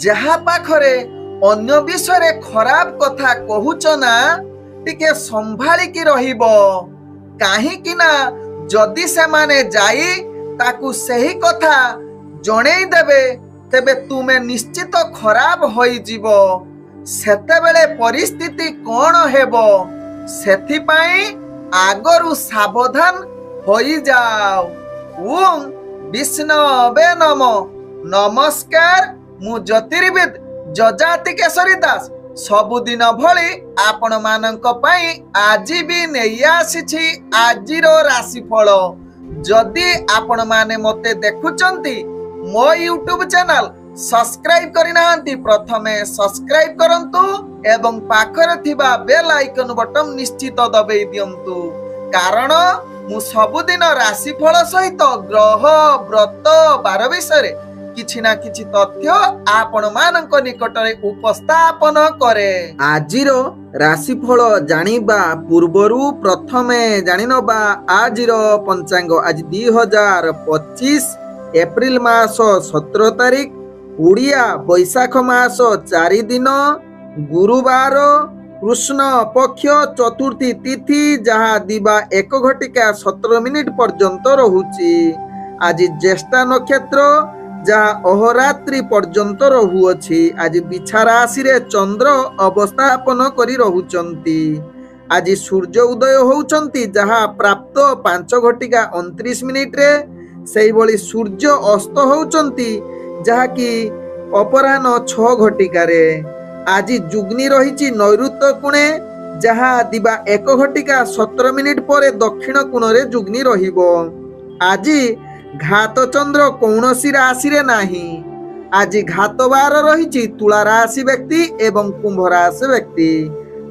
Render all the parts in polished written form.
जहा पाखरे अन्य विषय खराब कथा कहूच ना टिके संभालिकी रहिबो काहेकि ना जदि से माने जाई ताकू सही कथा जणेई देबे तेबे तुमे निश्चित खराब होई जीवो सेते बेले परिस्थिति कोन हेबो सेथिपाई आगरु सावधान होई जाओ। ओम विष्णवे नमो। नमस्कार मु ज्योतिर्विद जजाति केशरी दास सबुदिन भली आपण मानक पई आज भी नहीं आसी आजिर राशिफल। जदि आपण माने मते देखुचंती मो यूट्यूब चैनल सब्सक्राइब करिनांती प्रथमे सब्सक्राइब करंतु एवं पाखरे थिबा बेल आइकन बटन निश्चित दबेई दियंतु कारण मु सबुदिन राशिफल सहित ग्रह व्रत बार विषय किछि ना किछि तथ्य आपण मानक निकटरे उपस्थापन करे। आजिर राशिफल जानिबा पूर्वरु प्रथमे जानिनबा आजिर पंचांग। आज 2025 एप्रिल मास 17 तारिख उड़िया बैशाख मास 4 दिन गुरुवार कृष्ण पक्ष चतुर्थी तिथि जहा दिबा 1 घटिका 17 मिनिट पर्यंत रहुची। आज ज्येष्ठा नक्षत्र जहा अहोरात्रि पर्यंत रहुअछि। आज बिछा राशि रे चंद्र अवस्थापन करी रहुचंती। आज सूर्य उदय होउचंती जहा प्राप्त 5 घटिका 29 मिनिट रे सेही भली सूर्य अस्त होउचंती जहा कि अपराह्न 6 घटिका रे। आज जुग्नि रहिछि नैऋत्य कोणे जहा दिबा 1 घटिका 17 मिनिट पर दक्षिण कोण रे जुग्नि रहिबो। आज घात चंद्र कौनसी राशि रे नाही। आज घात बार रहिछि तुला राशि व्यक्ति एवं कुंभ राशि व्यक्ति।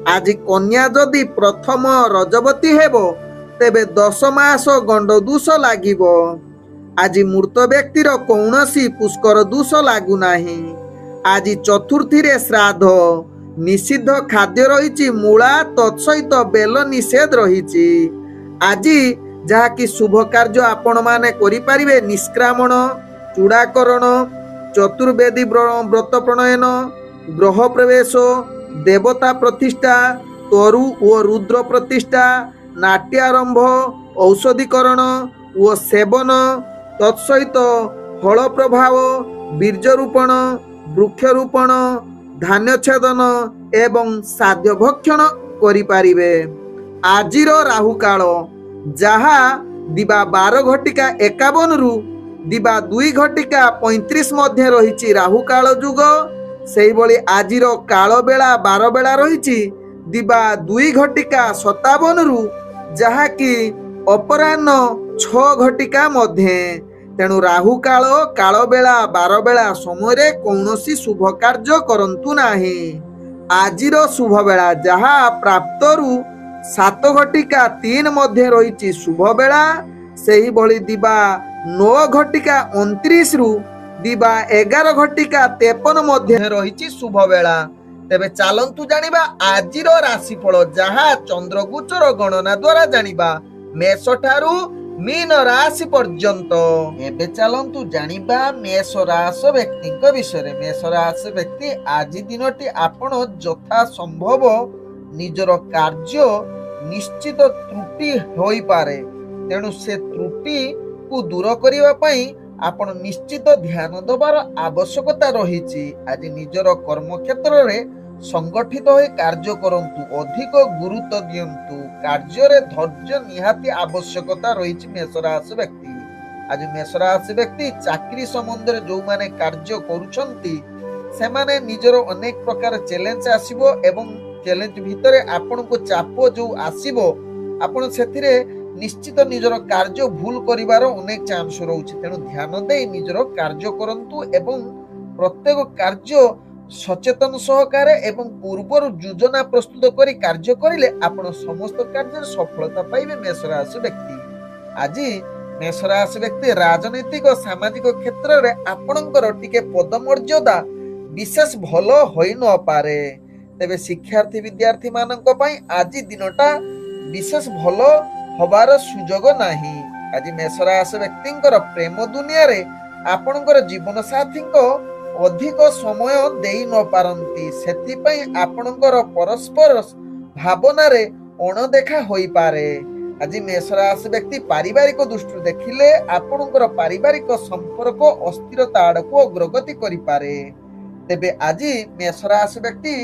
आज कन्या जदि प्रथम रजवती हेबो तेबे 10 मास गंड दोष लागिबो। आज मृत व्यक्तिर कौनसी पुष्कर दोष लागू नाही। आज चतुर्थी रे श्राद्ध निषिद्ध खाद्य रहिछि मूला तत्सहित बेल निषेध रहिछि। आज जहा कि शुभ कार्य आपण माने करि परिबे निष्क्रामण चूड़ाकरण चतुर्वेदी व्रत प्रणयन ग्रह प्रवेश देवता प्रतिष्ठा तरु और रुद्र प्रतिष्ठा नाट्य आरंभ औषधिकरण और सेवन तत्सहित फल प्रभाव बीर्जरोपण वृक्षरोपण धान्य छेदन एवं साध्य भक्षण करि परिबे। आजिर राहु काल जहा दिबा 12 घटिका 51 रु दिबा 2 घटिका 35 मध्य रहिछि राहु काल जुग। सेही भली आजिर काल बेला 12 बेला रहिछि दिबा 2 घटिका 57 रु जहा कि अपराह्न 6 घटिका मध्य। तेणु राहु काल काल बेला 12 बेला समय कौनसी शुभ कार्य करंतु नाही। आजिर शुभ बेला जहा प्राप्त रु 7 घटिका 3 मध्य रहिछि शुभ बेला। सेही भली दिबा 9 घटिका 29 रु दिबा 11 घटिका 53 मध्य रहिछि शुभ बेला। तेबे चालंतु जानिबा आजिर राशिफल जहा चंद्रगोचर गणना द्वारा जानिबा मेष ठारू मीन राशि पर्यंत। एबे चालंतु जानिबा मेष राशि व्यक्ति विषय। मेष राशि व्यक्ति आज दिनटी आपण यथा संभव निजर कार्य निश्चित त्रुटि होई पारे। तेणु से त्रुटि को दूर करिवा पई आपण निश्चित ध्यान दबार आवश्यकता रहिछि। आज निजर कर्म क्षेत्र रे संगठित होई कार्य करंतु अधिक गुरुत्व दियंतु। कार्य रे धैर्य निहाती आवश्यकता रहिछि मेष राशि व्यक्ति। आज मेष राशि व्यक्ति चाकरी संबंध रे जो माने कार्य करूछंती से माने निजर अनेक प्रकार चैलेंज आसीबो एवं चैलेंज भितरे आपण को चाप जो आसीबो आपण सेथिरे निश्चित निजर कार्य भूल करिवार अनेक चांस रहउछि। तेणु ध्यान दे निजर कार्य करंतु एवं प्रत्येक कार्य सचेतन सहकारे एवं पूर्वर योजना प्रस्तुत करी कार्य करिले आपण समस्त कार्य सफलता पाइबे मेष राशि व्यक्ति। आज मेष राशि व्यक्ति राजनीतिक सामाजिक क्षेत्र रे आपणकर टिके पदमर्यादा विशेष भलो होई न पारे। तेबे शिक्षार्थी विद्यार्थी मानक पई आज दिनटा विशेष भलो हबार सुजोग नाही। आज मेष राशि व्यक्तिंकर प्रेम दुनिया रे आपणकर जीवन साथी ଅଧିକ ସମୟ ଦେଇ ନ ପାରନ୍ତି। ସେଥିପାଇଁ ଆପଣଙ୍କର ପରସ୍ପର ଭାବନାରେ ଅଣଦେଖା ହୋଇପାରେ। ଆଜି ମେଷ ରାଶି ବ୍ୟକ୍ତି ପାରିବାରିକ ଦୃଷ୍ଟିରୁ ଦେଖିଲେ ଆପଣଙ୍କର ପାରିବାରିକ ସମ୍ପର୍କ ଅସ୍ଥିରତା ଆଡ଼କୁ ଅଗ୍ରଗତି କରିପାରେ। ତେବେ ଆଜି ମେଷ ରାଶି ବ୍ୟକ୍ତି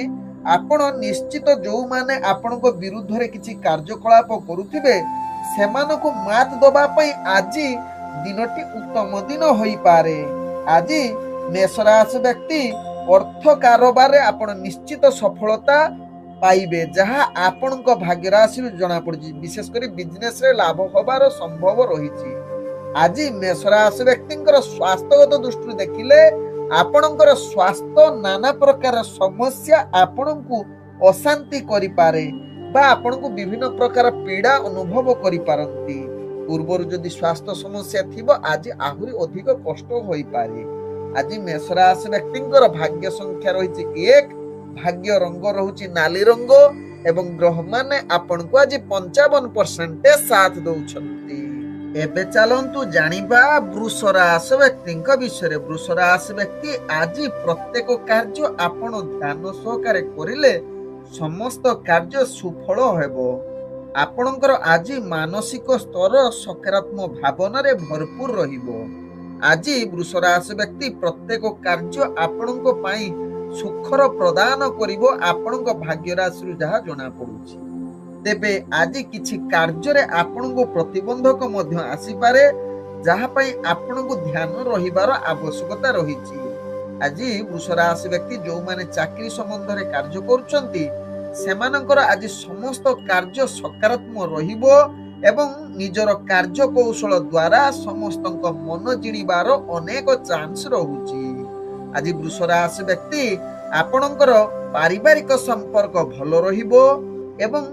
ଆପଣ ନିଶ୍ଚିତ ଯେଉଁମାନେ ଆପଣଙ୍କ ବିରୁଦ୍ଧରେ କିଛି କାର୍ଯ୍ୟକଳାପ କରୁଥିବେ ସେମାନଙ୍କୁ ମାତ ଦେବା ପାଇଁ ଆଜି ଦିନଟି ଉତ୍ତମ ଦିନ ହୋଇପାରେ। ଆଜି ମେଷ ରାଶି ବ୍ୟକ୍ତି ଅର୍ଥ କାରବାରରେ ଆପଣ ନିଶ୍ଚିତ ସଫଳତା ପାଇବେ, ଯାହା ଆପଣଙ୍କ ଭାଗ୍ୟ ରାଶିରୁ ଜଣାପଡୁଛି। ବିଶେଷ କରି ବିଜନେସରେ ଲାଭ ହେବାର ସମ୍ଭବ ରହିଛି। ଆଜି ମେଷ ରାଶି ବ୍ୟକ୍ତିଙ୍କର ସ୍ୱାସ୍ଥ୍ୟଗତ ଦୃଷ୍ଟିରୁ ଦେଖିଲେ ଆପଣଙ୍କର ସ୍ୱାସ୍ଥ୍ୟ ନାନା ପ୍ରକାର ସମସ୍ୟା ଆପଣଙ୍କୁ ଅଶାନ୍ତି କରିପାରେ ବା ଆପଣଙ୍କୁ ବିଭିନ୍ନ ପ୍ରକାର ପୀଡ଼ା ଅନୁଭବ କରିପାରନ୍ତି। ପୂର୍ବରୁ ଯଦି ସ୍ୱାସ୍ଥ୍ୟ ସମସ୍ୟା ଥିବ ଆଜି ଆହୁରି ଅଧିକ କଷ୍ଟ ହୋଇପାରେ। ଆଜି ମେଷ ରାଶି ବ୍ୟକ୍ତିଙ୍କର ଭାଗ୍ୟ ସଂଖ୍ୟା ରହିଛି 1, ଭାଗ୍ୟ ରଙ୍ଗ ରହୁଛି ନାଲି ରଙ୍ଗ ଏବଂ ଗ୍ରହମାନେ ଆପଣଙ୍କୁ ଆଜି 55% ସାଥ ଦଉଛନ୍ତି। ଏବେ ଚାଲନ୍ତୁ ଜାଣିବା ବୃଷ ରାଶି ବ୍ୟକ୍ତିଙ୍କ ବିଷୟରେ। ବୃଷ ରାଶି ବ୍ୟକ୍ତି ଆଜି ପ୍ରତ୍ୟେକ କାର୍ଯ୍ୟ ଆପଣ ଧ୍ୟାନ ସହକାରେ କରିଲେ ସମସ୍ତ କାର୍ଯ୍ୟ ସୁଫଳ ହେବ। ଆପଣଙ୍କର ଆଜି ମାନସିକ ସ୍ତର ସକାରାତ୍ମକ ଭାବନାରେ ଭରପୁର ରହିବ। ଆଜି ବୃଷ ରାଶି ବ୍ୟକ୍ତି ପ୍ରତ୍ୟେକ କାର୍ଯ୍ୟ ଆପଣଙ୍କ ପାଇଁ ସୁଖର ପ୍ରଦାନ କରିବ ଆପଣଙ୍କ ଭାଗ୍ୟ ରାଶିରୁ ଯାହା ଜଣାପଡୁଛି। ତେବେ ଆଜି କିଛି କାର୍ଯ୍ୟରେ ଆପଣଙ୍କୁ ପ୍ରତିବନ୍ଧକ ମଧ୍ୟ ଆସିପାରେ, ଯାହା ପାଇଁ ଆପଣଙ୍କୁ ଧ୍ୟାନ ରହିବାର ଆବଶ୍ୟକତା ରହିଛି। ଆଜି ବୃଷ ରାଶି ବ୍ୟକ୍ତି ଯେଉଁମାନେ ଚାକିରି ସମ୍ବନ୍ଧରେ କାର୍ଯ୍ୟ କରୁଛନ୍ତି ସେମାନଙ୍କର ଆଜି ସମସ୍ତ କାର୍ଯ୍ୟ ସକାରାତ୍ମକ ରହିବ ଏବଂ ନିଜର କାର୍ଯ୍ୟ କୌଶଳ ଦ୍ୱାରା ସମସ୍ତଙ୍କ ମନ ଜିଣିବାର ଅନେକ ଚାନ୍ସ ରହୁଛି। ଆଜି ବୃଷ ରାଶି ବ୍ୟକ୍ତି ଆପଣଙ୍କର ପାରିବାରିକ ସମ୍ପର୍କ ଭଲ ରହିବ ଏବଂ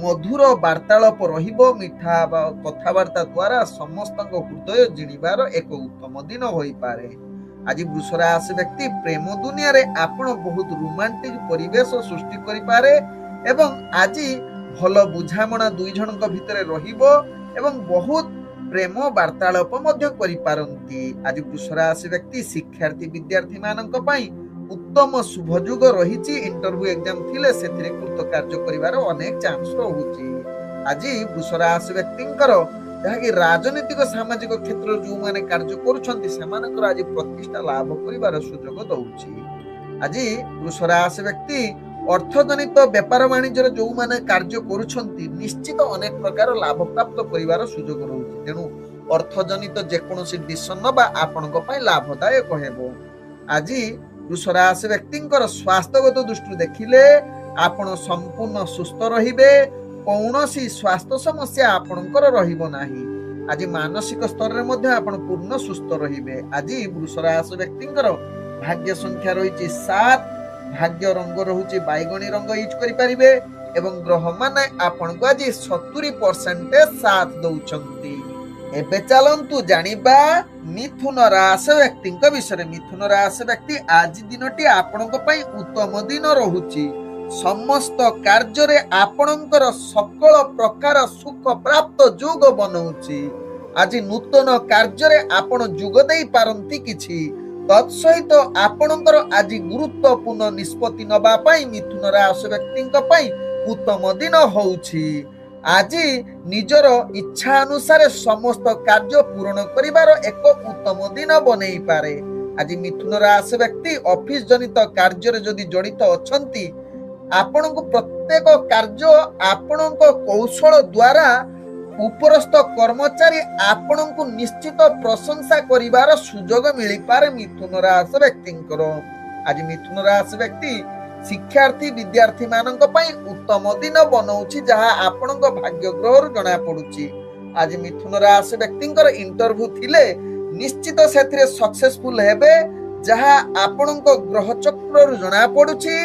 ମଧୁର ବାର୍ତ୍ତାଳାପ ରହିବ। ମିଠା କଥାବାର୍ତ୍ତା ଦ୍ୱାରା ସମସ୍ତଙ୍କ ହୃଦୟ ଜିଣିବାର ଏକ ଉତ୍ତମ ଦିନ ହୋଇପାରେ। ଆଜି ବୃଷ ରାଶି ବ୍ୟକ୍ତି ପ୍ରେମ ଦୁନିଆରେ ଆପଣ ବହୁତ ରୋମାଣ୍ଟିକ ପରିବେଶ ସୃଷ୍ଟି କରିପାରେ ଏବଂ ଆଜି ଭଲ ବୁଝାମଣା ଦୁଇ ଜଣଙ୍କ ଭିତରେ ରହିବ ଏବଂ ବହୁତ ପ୍ରେମ ବାର୍ତ୍ତାଳାପ ମଧ୍ୟ କରିପାରନ୍ତି। ଆଜି ବୃଷ ରାଶି ବ୍ୟକ୍ତି ଶିକ୍ଷାର୍ଥୀ ବିଦ୍ୟାର୍ଥୀ ମାନଙ୍କ ପାଇଁ ଉତ୍ତମ ଶୁଭ ଯୁଗ ରହିଛି। ଇଣ୍ଟରଭ୍ୟୁ ଏକ୍ଜାମ ଥିଲେ ସେଥିରେ କୃତକାର୍ଯ୍ୟ କରିବାର ଅନେକ ଚାନ୍ସ ରହୁଛି। ଆଜି ବୃଷ ରାଶି ବ୍ୟକ୍ତିଙ୍କର ଯାହାକି ରାଜନୈତିକ ସାମାଜିକ କ୍ଷେତ୍ରରେ ଯେଉଁମାନେ କାର୍ଯ୍ୟ କରୁଛନ୍ତି ସେମାନଙ୍କର ଆଜି ପ୍ରତିଷ୍ଠା ଲାଭ କରିବାର ସୁଯୋଗ ଦଉଛି। ଆଜି ବୃଷ ରାଶି ବ୍ୟକ୍ତି ଅର୍ଥଜନିତ ବେପାର ବାଣିଜ୍ୟରେ ଯେଉଁମାନେ କାର୍ଯ୍ୟ କରୁଛନ୍ତି ନିଶ୍ଚିତ ଅନେକ ପ୍ରକାର ଲାଭ ପ୍ରାପ୍ତ କରିବାର ସୁଯୋଗ ରହୁଛି। ତେଣୁ ଅର୍ଥଜନିତ ଯେକୌଣସି ଡିସିସନ ନେବା ଆପଣଙ୍କ ପାଇଁ ଲାଭଦାୟକ ହେବ। ଆଜି ବୃଷ ରାଶି ବ୍ୟକ୍ତିଙ୍କର ସ୍ୱାସ୍ଥ୍ୟଗତ ଦୃଷ୍ଟିରୁ ଦେଖିଲେ ଆପଣ ସମ୍ପୂର୍ଣ୍ଣ ସୁସ୍ଥ ରହିବେ, କୌଣସି ସ୍ୱାସ୍ଥ୍ୟ ସମସ୍ୟା ଆପଣଙ୍କର ରହିବ ନାହିଁ। ଆଜି ମାନସିକ ସ୍ତରରେ ମଧ୍ୟ ଆପଣ ପୂର୍ଣ୍ଣ ସୁସ୍ଥ ରହିବେ। ଆଜି ବୃଷ ରାଶି ବ୍ୟକ୍ତିଙ୍କର ଭାଗ୍ୟ ସଂଖ୍ୟା ରହିଛି 7, ଭାଗ୍ୟ ରଙ୍ଗ ରହୁଛି ବାଇଗଣୀ ରଙ୍ଗ ୟୁଜ କରିପାରିବେ ଏବଂ ଗ୍ରହମାନେ ଆପଣଙ୍କୁ ଆଜି 70% ସାଥ ଦଉଛନ୍ତି। ଏବେ ଚାଲନ୍ତୁ ଜାଣିବା ମିଥୁନ ରାଶି ବ୍ୟକ୍ତିଙ୍କ ବିଷୟରେ। ମିଥୁନ ରାଶି ବ୍ୟକ୍ତି ଆଜି ଦିନଟି ଆପଣଙ୍କ ପାଇଁ ଉତ୍ତମ ଦିନ ରହୁଛି। ସମସ୍ତ କାର୍ଯ୍ୟରେ ଆପଣଙ୍କର ସକଳ ପ୍ରକାର ସୁଖ ପ୍ରାପ୍ତ ଯୋଗ ବନଉଛି। ଆଜି ନୂତନ କାର୍ଯ୍ୟରେ ଆପଣ ଯୋଗ ଦେଇ ପାରନ୍ତି କିଛି। ତତ୍ସହିତ ଆପଣଙ୍କର ଆଜି ଗୁରୁତ୍ୱପୂର୍ଣ୍ଣ ନିଷ୍ପତ୍ତି ନେବା ପାଇଁ ମିଥୁନ ରାଶି ବ୍ୟକ୍ତିଙ୍କ ପାଇଁ ଉତ୍ତମ ଦିନ ହେଉଛି। ଆଜି ନିଜର ଇଚ୍ଛା ଅନୁସାରେ ସମସ୍ତ କାର୍ଯ୍ୟ ପୂରଣ କରିବାର ଏକ ଉତ୍ତମ ଦିନ ବନେଇ ପାରେ। ଆଜି ମିଥୁନ ରାଶି ବ୍ୟକ୍ତି ଅଫିସ ଜନିତ କାର୍ଯ୍ୟରେ ଯଦି ଜଡ଼ିତ ଅଛନ୍ତି ଆପଣଙ୍କୁ ପ୍ରତ୍ୟେକ କାର୍ଯ୍ୟ ଆପଣଙ୍କ କୌଶଳ ଦ୍ୱାରା ଉପରସ୍ଥ କର୍ମଚାରୀ ଆପଣଙ୍କୁ ନିଶ୍ଚିତ ପ୍ରଶଂସା କରିବାର ସୁଯୋଗ ମିଳିପାରେ ମିଥୁନ ରାଶି ବ୍ୟକ୍ତିଙ୍କର। ଆଜି ମିଥୁନ ରାଶି ବ୍ୟକ୍ତି ଶିକ୍ଷାର୍ଥୀ ବିଦ୍ୟାର୍ଥୀ ମାନଙ୍କ ପାଇଁ ଉତ୍ତମ ଦିନ ବନଉଛି, ଯାହା ଆପଣଙ୍କ ଭାଗ୍ୟ ଗ୍ରହରୁ ଜଣା ପଡୁଛି। ଆଜି ମିଥୁନ ରାଶି ବ୍ୟକ୍ତିଙ୍କର ଇଣ୍ଟରଭ୍ୟୁ ଥିଲେ ନିଶ୍ଚିତ ସେଥିରେ ସକ୍ସେସଫୁଲ ହେବେ, ଯାହା ଆପଣଙ୍କ ଗ୍ରହ ଚକ୍ରରୁ ଜଣା ପଡୁଛି।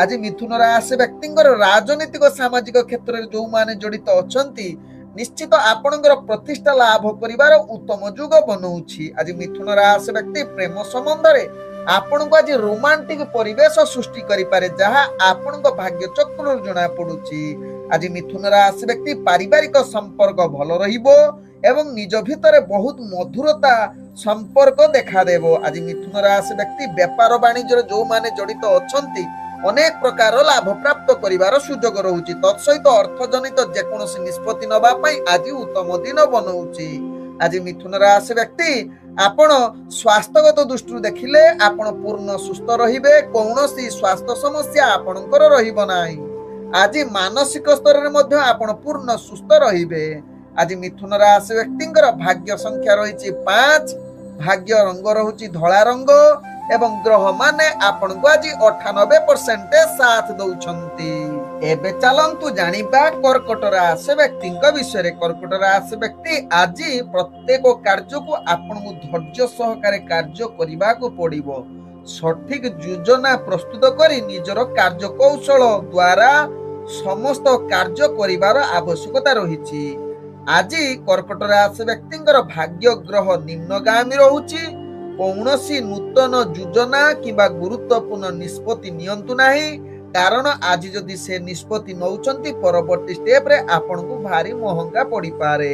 ଆଜି ମିଥୁନ ରାଶି ବ୍ୟକ୍ତିଙ୍କର ରାଜନୈତିକ ସାମାଜିକ କ୍ଷେତ୍ରରେ ଯେଉଁମାନେ ଜଡ଼ିତ ଅଛନ୍ତି ନିଶ୍ଚିତ ଆପଣଙ୍କର ପ୍ରତିଷ୍ଠା ଲାଭ କରିବାର ଉତ୍ତମ ଯୁଗ ବନଉଛି। ଆଜି ମିଥୁନ ରାଶି ବ୍ୟକ୍ତି ପ୍ରେମ ସମ୍ବନ୍ଧରେ ଆପଣଙ୍କୁ ଆଜି ରୋମାଣ୍ଟିକ ପରିବେଶ ସୃଷ୍ଟି କରିପାରେ, ଯାହା ଆପଣଙ୍କ ଭାଗ୍ୟ ଚକ୍ରରୁ ଜଣା ପଡୁଛି। ଆଜି ମିଥୁନ ରାଶି ବ୍ୟକ୍ତି ପାରିବାରିକ ସମ୍ପର୍କ ଭଲ ରହିବ ଏବଂ ନିଜ ଭିତରେ ବହୁତ ମଧୁରତା ସମ୍ପର୍କ ଦେଖାଦେବ। ଆଜି ମିଥୁନ ରାଶି ବ୍ୟକ୍ତି ବେପାର ବାଣିଜ୍ୟରେ ଯୋଉମାନେ ଜଡିତ ଅଛନ୍ତି ଅନେକ ପ୍ରକାର ଲାଭ ପ୍ରାପ୍ତ କରିବାର ସୁଯୋଗ ରହୁଛି। ତତ୍ସହିତ ଅର୍ଥଜନିତ ଯେକୌଣସି ନିଷ୍ପତ୍ତି ନେବା ପାଇଁ ଆଜି ଉତ୍ତମ ଦିନ ବନଉଛି। ଆଜି ମିଥୁନ ରାଶି ବ୍ୟକ୍ତି ଆପଣ ସ୍ୱାସ୍ଥ୍ୟଗତ ଦୃଷ୍ଟିରୁ ଦେଖିଲେ ଆପଣ ପୂର୍ଣ୍ଣ ସୁସ୍ଥ ରହିବେ, କୌଣସି ସ୍ୱାସ୍ଥ୍ୟ ସମସ୍ୟା ଆପଣଙ୍କର ରହିବ ନାହିଁ। ଆଜି ମାନସିକ ସ୍ତରରେ ମଧ୍ୟ ଆପଣ ପୂର୍ଣ୍ଣ ସୁସ୍ଥ ରହିବେ। ଆଜି ମିଥୁନ ରାଶି ବ୍ୟକ୍ତିଙ୍କର ଭାଗ୍ୟ ସଂଖ୍ୟା ରହିଛି 5, ଭାଗ୍ୟ ରଙ୍ଗ ରହୁଛି ଧଳା ରଙ୍ଗ ଏବଂ ଗ୍ରହ ମାନେ ଆପଣଙ୍କୁ ଆଜି 98% ସାଥ ଦଉଛନ୍ତି। ଏବେ ଚାଲନ୍ତୁ ଜାଣିବା କର୍କଟ ରାଶି ବ୍ୟକ୍ତିଙ୍କ ବିଷୟରେ। କର୍କଟ ରାଶି ବ୍ୟକ୍ତି ଆଜି ପ୍ରତ୍ୟେକ କାର୍ଯ୍ୟକୁ ଆପଣଙ୍କୁ ଧୈର୍ଯ୍ୟ ସହକାରେ କାର୍ଯ୍ୟ କରିବାକୁ ପଡିବ। ସଠିକ ଯୋଜନା ପ୍ରସ୍ତୁତ କରି ନିଜର କାର୍ଯ୍ୟ କୌଶଳ ଦ୍ୱାରା ସମସ୍ତ କାର୍ଯ୍ୟ କରିବାର ଆବଶ୍ୟକତା ରହିଛି। ଆଜି କର୍କଟ ରାଶି ବ୍ୟକ୍ତିଙ୍କର ଭାଗ୍ୟ ଗ୍ରହ ନିମ୍ନଗାମୀ ରହୁଛି। କୌଣସି ନୂତନ ଯୋଜନା କିମ୍ବା ଗୁରୁତ୍ୱପୂର୍ଣ୍ଣ ନିଷ୍ପତ୍ତି ନିଅନ୍ତୁ ନାହିଁ, କାରଣ ଆଜି ଯଦି ସେ ନିଷ୍ପତ୍ତି ନେଉଛନ୍ତି ପରବର୍ତ୍ତୀ ଷ୍ଟେପରେ ଆପଣଙ୍କୁ ଭାରି ମହଙ୍ଗା ପଡିପାରେ।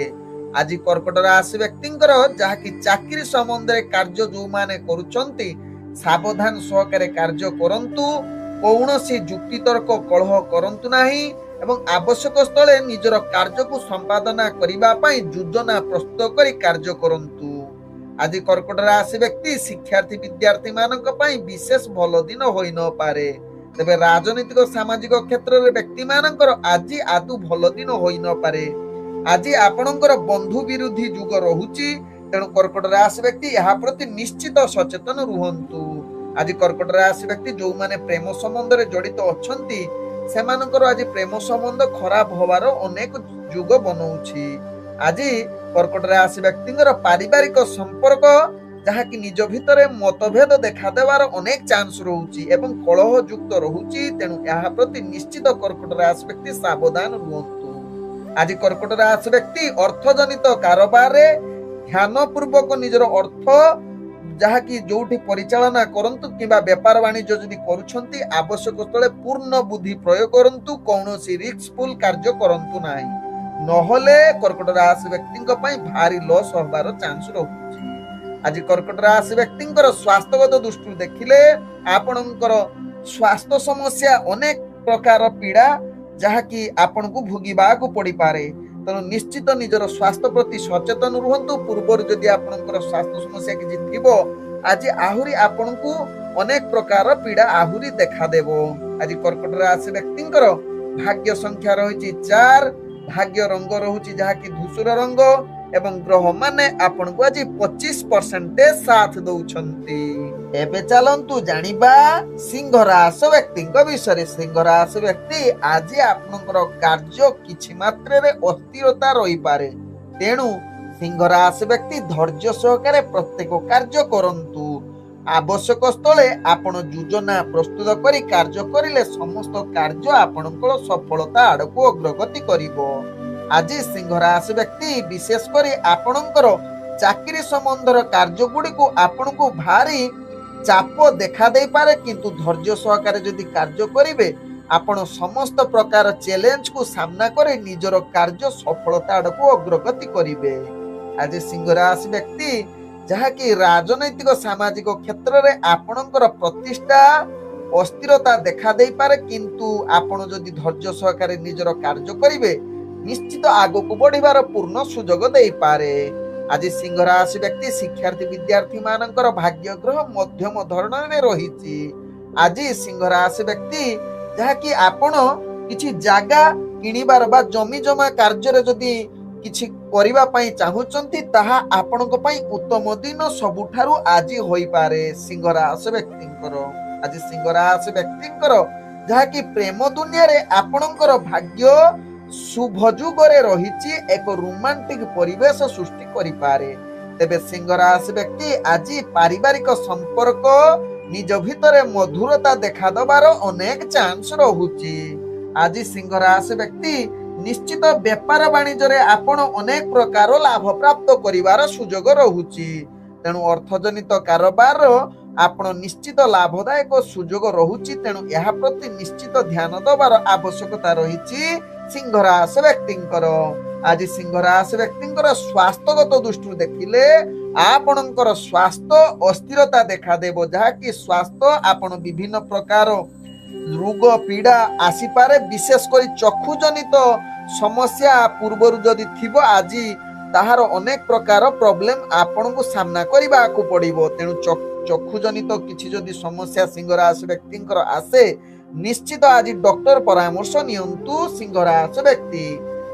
ଆଜି କର୍କଟ ରାଶି ବ୍ୟକ୍ତିଙ୍କର ଯାହାକି ଚାକିରି ସମ୍ବନ୍ଧରେ କାର୍ଯ୍ୟ ଯୋଉମାନେ କରୁଛନ୍ତି ସାବଧାନ ସହକାରେ କାର୍ଯ୍ୟ କରନ୍ତୁ। କୌଣସି ଯୁକ୍ତିତର୍କ କଳହ କରନ୍ତୁ ନାହିଁ ଏବଂ ଆବଶ୍ୟକ ସ୍ଥଳେ ନିଜର କାର୍ଯ୍ୟକୁ ସମ୍ପାଦନା କରିବା ପାଇଁ ଯୋଜନା ପ୍ରସ୍ତୁତ କରି କାର୍ଯ୍ୟ କରନ୍ତୁ। ଆଜି କର୍କଟ ରାଶି ବ୍ୟକ୍ତି ଶିକ୍ଷାର୍ଥୀ ବିଦ୍ୟାର୍ଥୀ ମାନଙ୍କ ପାଇଁ ବିଶେଷ ଭଲ ଦିନ ହୋଇନପାରେ। ତେବେ ରାଜନୈତିକ ସାମାଜିକ କ୍ଷେତ୍ରରେ ବ୍ୟକ୍ତି ମାନଙ୍କର ଆଜି ଆଦୌ ଭଲ ଦିନ ହୋଇନପାରେ। ଆଜି ଆପଣଙ୍କର ବନ୍ଧୁ ବିରୋଧୀ ଯୁଗ ରହୁଛି, ତେଣୁ କର୍କଟ ରାଶି ବ୍ୟକ୍ତି ଏହା ପ୍ରତି ନିଶ୍ଚିତ ସଚେତନ ରୁହନ୍ତୁ। ଆଜି କର୍କଟ ରାଶି ବ୍ୟକ୍ତି ଯୋଉମାନେ ପ୍ରେମ ସମ୍ବନ୍ଧରେ ଜଡିତ ଅଛନ୍ତି ସେମାନଙ୍କର ଆଜି ପ୍ରେମ ସମ୍ବନ୍ଧ ଖରାପ ହବାର ଅନେକ ଯୁଗ ବନଉଛି। ଆଜି କର୍କଟ ରାଶି ବ୍ୟକ୍ତିଙ୍କର ପାରିବାରିକ ସମ୍ପର୍କ ଯାହାକି ନିଜ ଭିତରେ ମତଭେଦ ଦେଖାଦେବାର ଅନେକ ଚାନ୍ସ ରହୁଛି ଏବଂ କଳହ ଯୁକ୍ତ ରହୁଛି, ତେଣୁ ଏହା ପ୍ରତି ନିଶ୍ଚିତ କର୍କଟ ରାଶି ବ୍ୟକ୍ତି ସାବଧାନ ରୁହନ୍ତୁ। ଆଜି କର୍କଟ ରାଶି ବ୍ୟକ୍ତି ଅର୍ଥଜନିତ କାରବାରରେ ଧ୍ୟାନ ପୂର୍ବକ ନିଜର ଅର୍ଥ ଯାହାକି ଯୋଉଠି ପରିଚାଳନା କରନ୍ତୁ କିମ୍ବା ବେପାର ବାଣିଜ୍ୟ ଯଦି କରୁଛନ୍ତି ଆବଶ୍ୟକ ସ୍ଥଳେ ପୂର୍ଣ୍ଣ ବୁଦ୍ଧି ପ୍ରୟୋଗ କରନ୍ତୁ। କୌଣସି ରିସ୍କଫୁଲ କାର୍ଯ୍ୟ କରନ୍ତୁ ନାହିଁ, ନହେଲେ କର୍କଟ ରାଶି ବ୍ୟକ୍ତିଙ୍କ ପାଇଁ ଭାରି ଲସ୍ ହବାର ଚାନ୍ସ ରହୁଛି। ଆଜି କର୍କଟ ରାଶି ବ୍ୟକ୍ତିଙ୍କର ସ୍ୱାସ୍ଥ୍ୟଗତ ଦୃଷ୍ଟିରୁ ଦେଖିଲେ ଆପଣଙ୍କର ସ୍ୱାସ୍ଥ୍ୟ ସମସ୍ୟା ଅନେକ ପ୍ରକାର ପୀଡା ଯାହାକି ଆପଣଙ୍କୁ ଭୋଗିବାକୁ ପଡିପାରେ, ତେଣୁ ନିଶ୍ଚିତ ନିଜର ସ୍ୱାସ୍ଥ୍ୟ ପ୍ରତି ସଚେତନ ରୁହନ୍ତୁ। ପୂର୍ବରୁ ଯଦି ଆପଣଙ୍କର ସ୍ୱାସ୍ଥ୍ୟ ସମସ୍ୟା କିଛି ଥିବ ଆଜି ଆହୁରି ଆପଣଙ୍କୁ ଅନେକ ପ୍ରକାର ପୀଡା ଆହୁରି ଦେଖାଦେବ। ଆଜି କର୍କଟ ରାଶି ବ୍ୟକ୍ତିଙ୍କର ଭାଗ୍ୟ ସଂଖ୍ୟା ରହିଛି 4, ଭାଗ୍ୟ ରଙ୍ଗ ରହୁଛି ଯାହାକି ଧୂସର ରଙ୍ଗ ଏବଂ ଗ୍ରହ ମାନେ ଆପଣଙ୍କୁ ଆଜି 25% ସାଥ ଦଉଛନ୍ତି। ଏବେ ଚାଲନ୍ତୁ ଜାଣିବା ସିଂହ ରାଶି ବ୍ୟକ୍ତିଙ୍କ ବିଷୟରେ। ସିଂହ ରାଶି ବ୍ୟକ୍ତି ଆଜି ଆପଣଙ୍କର କାର୍ଯ୍ୟ କିଛି ମାତ୍ରାରେ ଅସ୍ଥିରତା ରହିପାରେ, ତେଣୁ ସିଂହ ରାଶି ବ୍ୟକ୍ତି ଧୈର୍ଯ୍ୟ ସହକାରେ ପ୍ରତ୍ୟେକ କାର୍ଯ୍ୟ କରନ୍ତୁ। ଆବଶ୍ୟକ ସ୍ଥଳେ ଆପଣ ଯୋଜନା ପ୍ରସ୍ତୁତ କରି କାର୍ଯ୍ୟ କରିଲେ ସମସ୍ତ କାର୍ଯ୍ୟ ଆପଣଙ୍କର ସଫଳତା ଆଡକୁ ଅଗ୍ରଗତି କରିବ। ଆଜି ସିଂହ ରାଶି ବ୍ୟକ୍ତି ବିଶେଷ କରି ଆପଣଙ୍କର ଚାକିରି ସମ୍ବନ୍ଧର କାର୍ଯ୍ୟ ଗୁଡିକୁ ଆପଣଙ୍କୁ ଭାରି ଚାପ ଦେଖା ଦେଇପାରେ, କିନ୍ତୁ ଧୈର୍ଯ୍ୟ ସହକାରେ ଯଦି କାର୍ଯ୍ୟ କରିବେ ଆପଣ ସମସ୍ତ ପ୍ରକାର ଚ୍ୟାଲେଞ୍ଜକୁ ସାମ୍ନା କରି ନିଜର କାର୍ଯ୍ୟ ସଫଳତା ଆଡକୁ ଅଗ୍ରଗତି କରିବେ। ଆଜି ସିଂହ ରାଶି ବ୍ୟକ୍ତି ଯାହାକି ରାଜନୈତିକ ସାମାଜିକ କ୍ଷେତ୍ରରେ ଆପଣଙ୍କର ପ୍ରତିଷ୍ଠା ଅସ୍ଥିରତା ଦେଖା ଦେଇପାରେ, କିନ୍ତୁ ଆପଣ ଯଦି ଧୈର୍ଯ୍ୟ ସହକାରେ ନିଜର କାର୍ଯ୍ୟ କରିବେ ନିଶ୍ଚିତ ଆଗକୁ ବଢିବାର ପୂର୍ଣ୍ଣ ସୁଯୋଗ ଦେଇପାରେ। ଆଜି ସିଂହ ରାଶି ବ୍ୟକ୍ତି ଶିକ୍ଷାର୍ଥୀ ବିଦ୍ୟାର୍ଥୀ ମାନଙ୍କର ଭାଗ୍ୟ ଗ୍ରହ ମଧ୍ୟମ ଧରଣରେ ରହିଛି। ଆଜି ସିଂହ ରାଶି ବ୍ୟକ୍ତି ଯାହାକି ଆପଣ କିଛି ଜାଗା କିଣିବାର ବା ଜମି ଜମା କାର୍ଯ୍ୟରେ ଯଦି କିଛି କରିବା ପାଇଁ ଚାହୁଁଛନ୍ତି ତାହା ଆପଣଙ୍କ ପାଇଁ ଉତ୍ତମ ଦିନ ସବୁଠାରୁ ଆଜି ହୋଇପାରେ। ସିଂହ ରାଶି ବ୍ୟକ୍ତିଙ୍କର ଆଜି ସିଂହ ରାଶି ବ୍ୟକ୍ତିଙ୍କର ଯାହାକି ପ୍ରେମ ଦୁନିଆରେ ଆପଣଙ୍କର ଭାଗ୍ୟ ଶୁଭ ଯୁଗରେ ରହିଛି, ଏକ ରୋମାଣ୍ଟିକ ପରିବେଶ ସୃଷ୍ଟି କରିପାରେ। ତେବେ ସିଂହ ରାଶି ବ୍ୟକ୍ତି ଆଜି ପାରିବାରିକ ସମ୍ପର୍କ ନିଜ ଭିତରେ ମଧୁରତା ଦେଖାଦେବାର ଅନେକ ଚାନ୍ସ ରହୁଛି। ଆଜି ସିଂହ ରାଶି ବ୍ୟକ୍ତି ନିଶ୍ଚିତ ବେପାର ବାଣିଜ୍ୟରେ ଆପଣ ଅନେକ ପ୍ରକାର ଲାଭ ପ୍ରାପ୍ତ କରିବାର ସୁଯୋଗ ରହୁଛି, ତେଣୁ ଅର୍ଥଜନିତ କାରବାର ଆପଣ ନିଶ୍ଚିତ ଲାଭଦାୟକ ସୁଯୋଗ ରହୁଛି। ତେଣୁ ଏହା ପ୍ରତି ନିଶ୍ଚିତ ଧ୍ୟାନ ଦେବାର ଆବଶ୍ୟକତା ରହିଛି ସିଂହ ରାଶି ବ୍ୟକ୍ତିଙ୍କର। ଆଜି ସିଂହ ରାଶି ବ୍ୟକ୍ତିଙ୍କର ସ୍ୱାସ୍ଥ୍ୟଗତ ଦୃଷ୍ଟିରୁ ଦେଖିଲେ ଆପଣଙ୍କର ସ୍ୱାସ୍ଥ୍ୟ ଅସ୍ଥିରତା ଦେଖାଦେବ, ଯାହାକି ସ୍ୱାସ୍ଥ୍ୟ ଆପଣ ବିଭିନ୍ନ ପ୍ରକାର ରୋଗ ପୀଡ଼ା ଆସିପାରେ। ବିଶେଷ କରି ଚକ୍ଷୁ ଜନିତ ସମସ୍ୟା ପୂର୍ବରୁ ଯଦି ଥିବ ଆଜି ତାହାର ଅନେକ ପ୍ରକାର ପ୍ରୋବ୍ଲେମ୍ ଆପଣଙ୍କୁ ସାମ୍ନା କରିବାକୁ ପଡ଼ିବ। ତେଣୁ ଚକ୍ଷୁ ଜନିତ କିଛି ଯଦି ସମସ୍ୟା ସିଂହ ରାଶି ବ୍ୟକ୍ତିଙ୍କର ଆସେ ନିଶ୍ଚିତ ଆଜି ଡକ୍ଟର ପରାମର୍ଶ ନିଅନ୍ତୁ ସିଂହ ରାଶି ବ୍ୟକ୍ତି।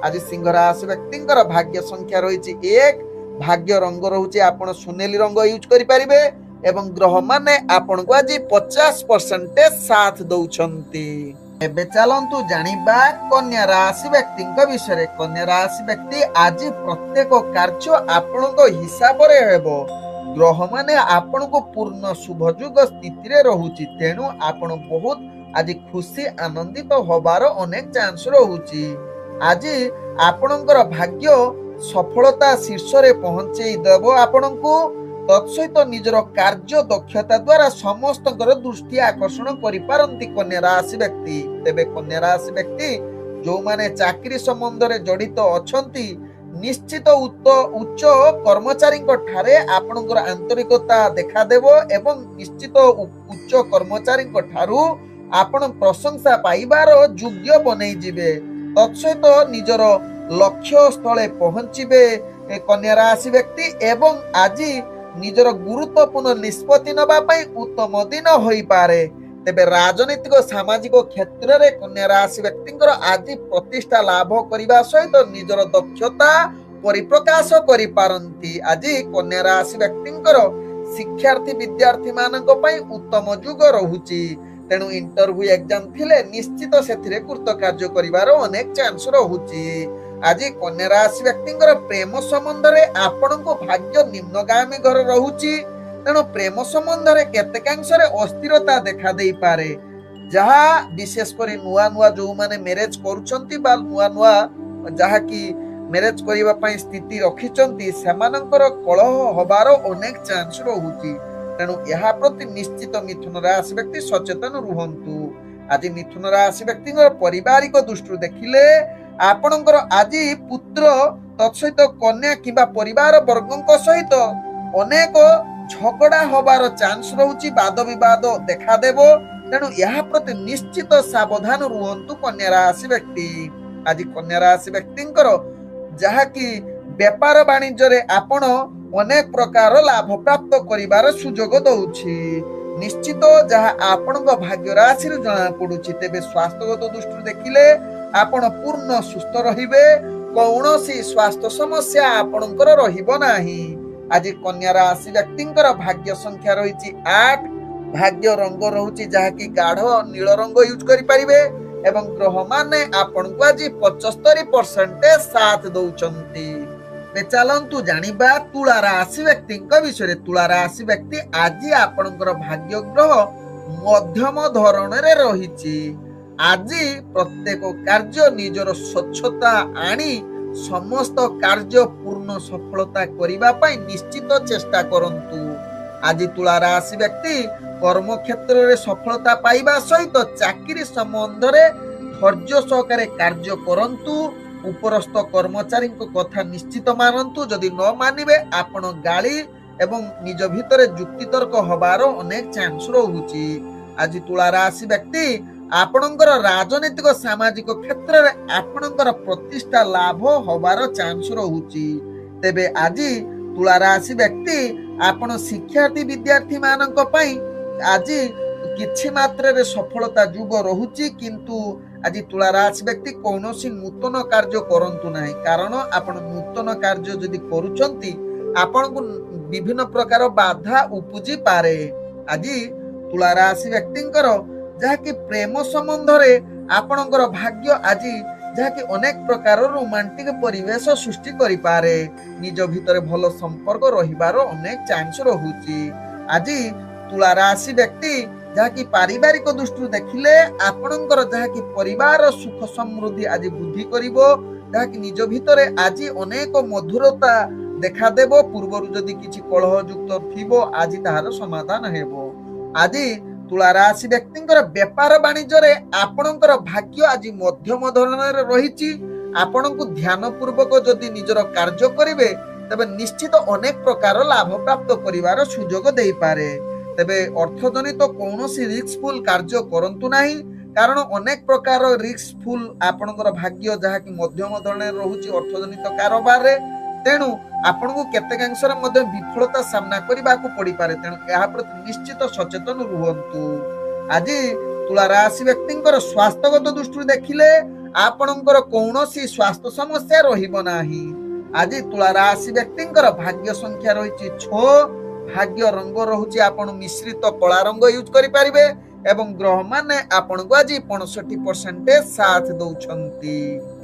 ଆଜି ସିଂହ ରାଶି ବ୍ୟକ୍ତିଙ୍କର ଭାଗ୍ୟ ସଂଖ୍ୟା ରହିଛି 1, ଭାଗ୍ୟ ରଙ୍ଗ ରହୁଛି ଆପଣ ସୁନେଲି ରଙ୍ଗ ୟୁଜ୍ କରିପାରିବେ ଏବଂ ଗ୍ରହମାନେ ଆପଣଙ୍କୁ ଆଜି 50% ସାଥ ଦଉଛନ୍ତି। ଏବେ ଚାଲନ୍ତୁ ଜାଣିବା କନ୍ୟା ରାଶି ବ୍ୟକ୍ତିଙ୍କ ବିଷୟରେ। କନ୍ୟା ରାଶି ବ୍ୟକ୍ତି ଆଜି ପ୍ରତ୍ୟେକ କାର୍ଯ୍ୟ ଆପଣଙ୍କ ହିସାବରେ ହେବ। ଗ୍ରହମାନେ ଆପଣଙ୍କୁ ପୂର୍ଣ୍ଣ ଶୁଭଯୋଗ ସ୍ଥିତିରେ ରହୁଛି। ତେଣୁ ଆପଣ ବହୁତ ଆଜି ଖୁସି ଆନନ୍ଦିତ ହବାର ଅନେକ ଚାନ୍ସ ରହୁଛି। ଆଜି ଆପଣଙ୍କର ଭାଗ୍ୟ ସଫଳତା ଶୀର୍ଷରେ ପହଞ୍ଚେଇ ଦେବ ଆପଣଙ୍କୁ। ତତ୍ସହିତ ନିଜର କାର୍ଯ୍ୟ ଦକ୍ଷତା ଦ୍ୱାରା ସମସ୍ତଙ୍କର ଦୃଷ୍ଟି ଆକର୍ଷଣ କରିପାରନ୍ତି କନ୍ୟା ରାଶି ବ୍ୟକ୍ତି। ତେବେ କନ୍ୟା ରାଶି ବ୍ୟକ୍ତି ଯେଉଁମାନେ ଚାକିରି ସମ୍ବନ୍ଧରେ ଜଡ଼ିତ ଅଛନ୍ତି ନିଶ୍ଚିତ ଉଚ୍ଚ କର୍ମଚାରୀଙ୍କ ଠାରେ ଆପଣଙ୍କର ଆନ୍ତରିକତା ଦେଖାଦେବ ଏବଂ ନିଶ୍ଚିତ ଉଚ୍ଚ କର୍ମଚାରୀଙ୍କ ଠାରୁ ଆପଣ ପ୍ରଶଂସା ପାଇବାର ଯୋଗ୍ୟ ବନେଇଯିବେ। ତତ୍ସହିତ ନିଜର ଲକ୍ଷ୍ୟ ସ୍ଥଳେ ପହଞ୍ଚିବେ କନ୍ୟା ରାଶି ବ୍ୟକ୍ତି ଏବଂ ଆଜି ନିଜର ଗୁରୁତ୍ୱପୂର୍ଣ୍ଣ ନିଷ୍ପତ୍ତି ନେବା ପାଇଁ ଉତ୍ତମ ଦିନ ହୋଇପାରେ। ତେବେ ରାଜନୈତିକ ସାମାଜିକ କ୍ଷେତ୍ରରେ କନ୍ୟା ରାଶି ବ୍ୟକ୍ତିଙ୍କର ଆଜି ପ୍ରତିଷ୍ଠା ଲାଭ କରିବା ସହିତ ନିଜର ଦକ୍ଷତା ପରିପ୍ରକାଶ କରିପାରନ୍ତି। ଆଜି କନ୍ୟା ରାଶି ବ୍ୟକ୍ତିଙ୍କର ଶିକ୍ଷାର୍ଥୀ ବିଦ୍ୟାର୍ଥୀ ମାନଙ୍କ ପାଇଁ ଉତ୍ତମ ଯୁଗ ରହୁଛି। ତେଣୁ ଇଣ୍ଟରଭ୍ୟୁ ଏକ୍ଜାମ ଥିଲେ ନିଶ୍ଚିତ ସେଥିରେ କୃତ କାର୍ଯ୍ୟ କରିବାର ଅନେକ ଚାନ୍ସ ରହୁଛି। ଆଜି କନ୍ୟା ରାଶି ବ୍ୟକ୍ତିଙ୍କର ପ୍ରେମ ସମ୍ବନ୍ଧରେ ଆପଣଙ୍କୁ ଭାଗ୍ୟ ନିମ୍ନଗାମୀ ଘର ରହୁଛି। ତେଣୁ ପ୍ରେମ ସମ୍ବନ୍ଧରେ କେତେକାଂଶରେ ଅସ୍ଥିରତା ଦେଖା ଦେଇପାରେ, ଯାହା ବିଶେଷ କରି ନୂଆ ନୂଆ ଯେଉଁମାନେ ମ୍ୟାରେଜ କରୁଛନ୍ତି ବା ନୂଆ ନୂଆ ଯାହାକି ମ୍ୟାରେଜ କରିବା ପାଇଁ ସ୍ଥିତି ରଖିଛନ୍ତି ସେମାନଙ୍କର କଳହ ହବାର ଅନେକ ଚାନ୍ସ ରହୁଛି। ତେଣୁ ଏହା ପ୍ରତି ନିଶ୍ଚିତ ମିଥୁନ ରାଶି ବ୍ୟକ୍ତି ସଚେତନ ରୁହନ୍ତୁ। ଆଜି ମିଥୁନ ରାଶି ବ୍ୟକ୍ତିଙ୍କର ପାରିବାରିକ ଦୃଷ୍ଟିରୁ ଦେଖିଲେ ଆପଣଙ୍କର ଆଜି ପୁତ୍ର ତତ୍ସହିତ କନ୍ୟା କିମ୍ବା ପରିବାର ବର୍ଗଙ୍କ ସହିତ ଅନେକ ଝଗଡ଼ା ହବାର ଚାନ୍ସ ରହୁଛି, ବାଦ ବିବାଦ ଦେଖାଦେବ। ତେଣୁ ଏହା ପ୍ରତି ନିଶ୍ଚିତ ସାବଧାନ ରୁହନ୍ତୁ କନ୍ୟା ରାଶି ବ୍ୟକ୍ତି। ଆଜି କନ୍ୟା ରାଶି ବ୍ୟକ୍ତିଙ୍କର ଯାହାକି ବେପାର ବାଣିଜ୍ୟରେ ଆପଣ ଅନେକ ପ୍ରକାର ଲାଭ ପ୍ରାପ୍ତ କରିବାର ସୁଯୋଗ ଦଉଛି। ନିଶ୍ଚିତ ଯାହା ଆପଣଙ୍କ ଭାଗ୍ୟ ରାଶିରୁ ଜଣାପଡୁଛି। ତେବେ ସ୍ୱାସ୍ଥ୍ୟଗତ ଦୃଷ୍ଟିରୁ ଦେଖିଲେ ଆପଣ ପୂର୍ଣ୍ଣ ସୁସ୍ଥ ରହିବେ, କୌଣସି ସ୍ୱାସ୍ଥ୍ୟ ସମସ୍ୟା ଆପଣଙ୍କର ରହିବ ନାହିଁ। ଆଜି କନ୍ୟା ରାଶି ବ୍ୟକ୍ତିଙ୍କର ଭାଗ୍ୟ ସଂଖ୍ୟା ରହିଛି 8, ଭାଗ୍ୟ ରଙ୍ଗ ରହୁଛି ଯାହାକି ଗାଢ ନୀଳ ରଙ୍ଗ ୟୁଜ୍ କରିପାରିବେ ଏବଂ ଗ୍ରହମାନେ ଆପଣଙ୍କୁ ଆଜି 75% ସାଥ ଦଉଛନ୍ତି। ଚାଲନ୍ତୁ ଜାଣିବା ତୁଳା ରାଶି ବ୍ୟକ୍ତିଙ୍କ ବିଷୟରେ। ତୁଳା ରାଶି ବ୍ୟକ୍ତି ଆଜି ଆପଣଙ୍କର ଭାଗ୍ୟ ଗ୍ରହ ମଧ୍ୟମ ଧରଣରେ ରହିଛି। ଆଜି ପ୍ରତ୍ୟେକ କାର୍ଯ୍ୟ ନିଜର ସ୍ୱଚ୍ଛତା ଆଣି ସମସ୍ତ କାର୍ଯ୍ୟ ପୂର୍ଣ୍ଣ ସଫଳତା କରିବା ପାଇଁ ନିଶ୍ଚିତ ଚେଷ୍ଟା କରନ୍ତୁ। ଆଜି ତୁଳା ରାଶି ବ୍ୟକ୍ତି କର୍ମକ୍ଷେତ୍ରରେ ସଫଳତା ପାଇବା ସହିତ ଚାକିରି ସମ୍ବନ୍ଧରେ ଧୈର୍ଯ୍ୟ ସହକାରେ କାର୍ଯ୍ୟ କରନ୍ତୁ। ଉପରସ୍ଥ କର୍ମଚାରୀଙ୍କ କଥା ନିଶ୍ଚିତ ମାନନ୍ତୁ, ଯଦି ନ ମାନିବେ ଆପଣ ଗାଳି ଏବଂ ନିଜ ଭିତରେ ଯୁକ୍ତିତର୍କ ହବାର ଅନେକ ଚାନ୍ସ ରହୁଛି। ଆଜି ତୁଳା ରାଶି ବ୍ୟକ୍ତି ଆପଣଙ୍କର ରାଜନୈତିକ ସାମାଜିକ କ୍ଷେତ୍ରରେ ଆପଣଙ୍କର ପ୍ରତିଷ୍ଠା ଲାଭ ହବାର ଚାନ୍ସ ରହୁଛି। ତେବେ ଆଜି ତୁଳା ରାଶି ବ୍ୟକ୍ତି ଆପଣ ଶିକ୍ଷାର୍ଥୀ ବିଦ୍ୟାର୍ଥୀ ମାନଙ୍କ ପାଇଁ ଆଜି କିଛି ମାତ୍ରାରେ ସଫଳତା ଯୁଗ ରହୁଛି, କିନ୍ତୁ ଆଜି ତୁଳା ରାଶି ବ୍ୟକ୍ତି କୌଣସି ନୂତନ କାର୍ଯ୍ୟ କରନ୍ତୁ ନାହିଁ, କାରଣ ଆପଣ ନୂତନ କାର୍ଯ୍ୟ ଯଦି କରୁଛନ୍ତି ଆପଣଙ୍କୁ ବିଭିନ୍ନ ପ୍ରକାର ବାଧା ଉପୁଜି ପାରେ। ଆଜି ତୁଳା ରାଶି ବ୍ୟକ୍ତିଙ୍କର ଯାହାକି ପ୍ରେମ ସମ୍ବନ୍ଧରେ ଆପଣଙ୍କର ଭାଗ୍ୟ ଆଜି ଯାହାକି ଅନେକ ପ୍ରକାର ରୋମାଣ୍ଟିକ ପରିବେଶ ସୃଷ୍ଟି କରିପାରେ, ନିଜ ଭିତରେ ଭଲ ସମ୍ପର୍କ ରହିବାର ଅନେକ ଚାନ୍ସ ରହୁଛି। ଆଜି ତୁଳା ରାଶି ବ୍ୟକ୍ତି ଯାହାକି ପାରିବାରିକ ଦୃଷ୍ଟିରୁ ଦେଖିଲେ ଆପଣଙ୍କର ଯାହାକି ପରିବାର ସୁଖ ସମୃଦ୍ଧି ଆଜି ବୃଦ୍ଧି କରିବ, ଯାହାକି ନିଜ ଭିତରେ ଆଜି ଅନେକ ମଧୁରତା ଦେଖାଦେବ। ପୂର୍ବରୁ ଯଦି କିଛି କଳହ ଯୁକ୍ତ ଥିବ ଆଜି ତାହାର ସମାଧାନ ହେବ। ଆଜି ତୁଳା ରାଶି ବ୍ୟକ୍ତିଙ୍କର ବେପାର ବାଣିଜ୍ୟରେ ଆପଣଙ୍କର ଭାଗ୍ୟ ଆଜି ମଧ୍ୟମ ଧରଣରେ ରହିଛି। ଆପଣଙ୍କୁ ଧ୍ୟାନ ପୂର୍ବକ ଯଦି ନିଜର କାର୍ଯ୍ୟ କରିବେ ତେବେ ନିଶ୍ଚିତ ଅନେକ ପ୍ରକାର ଲାଭ ପ୍ରାପ୍ତ କରିବାର ସୁଯୋଗ ଦେଇପାରେ। ତେବେ ଅର୍ଥଜନିତ କୌଣସି ରିସ୍କଫୁଲ କାର୍ଯ୍ୟ କରନ୍ତୁ ନାହିଁ, କାରଣ ଅନେକ ପ୍ରକାର ରିସ୍କଫୁଲ ଆପଣଙ୍କର ଭାଗ୍ୟ ଯାହାକି ମଧ୍ୟମ ଧରଣରେ ରହୁଛି ଅର୍ଥଜନିତ କାରବାରରେ। ତେଣୁ ଆପଣଙ୍କୁ କେତେକାଂଶରେ ମଧ୍ୟ ବିଫଳତା ସାମ୍ନା କରିବାକୁ ପଡିପାରେ। ତେଣୁ ଏହା ପ୍ରତି ନିଶ୍ଚିତ ସଚେତନ ରୁହନ୍ତୁ। ଆଜି ତୁଳା ରାଶି ବ୍ୟକ୍ତିଙ୍କର ସ୍ୱାସ୍ଥ୍ୟଗତ ଦୃଷ୍ଟିରୁ ଦେଖିଲେ ଆପଣଙ୍କର କୌଣସି ସ୍ୱାସ୍ଥ୍ୟ ସମସ୍ୟା ରହିବ ନାହିଁ। ଆଜି ତୁଳା ରାଶି ବ୍ୟକ୍ତିଙ୍କର ଭାଗ୍ୟ ସଂଖ୍ୟା ରହିଛି 6। ଭାଗ୍ୟ ରଙ୍ଗ ରହୁଛି ଆପଣ ମିଶ୍ରିତ କଳା ରଙ୍ଗ ୟୁଜ କରିପାରିବେ ଏବଂ ଗ୍ରହ ମାନେ ଆପଣଙ୍କୁ ଆଜି 65% ସାଥ ଦଉଛନ୍ତି।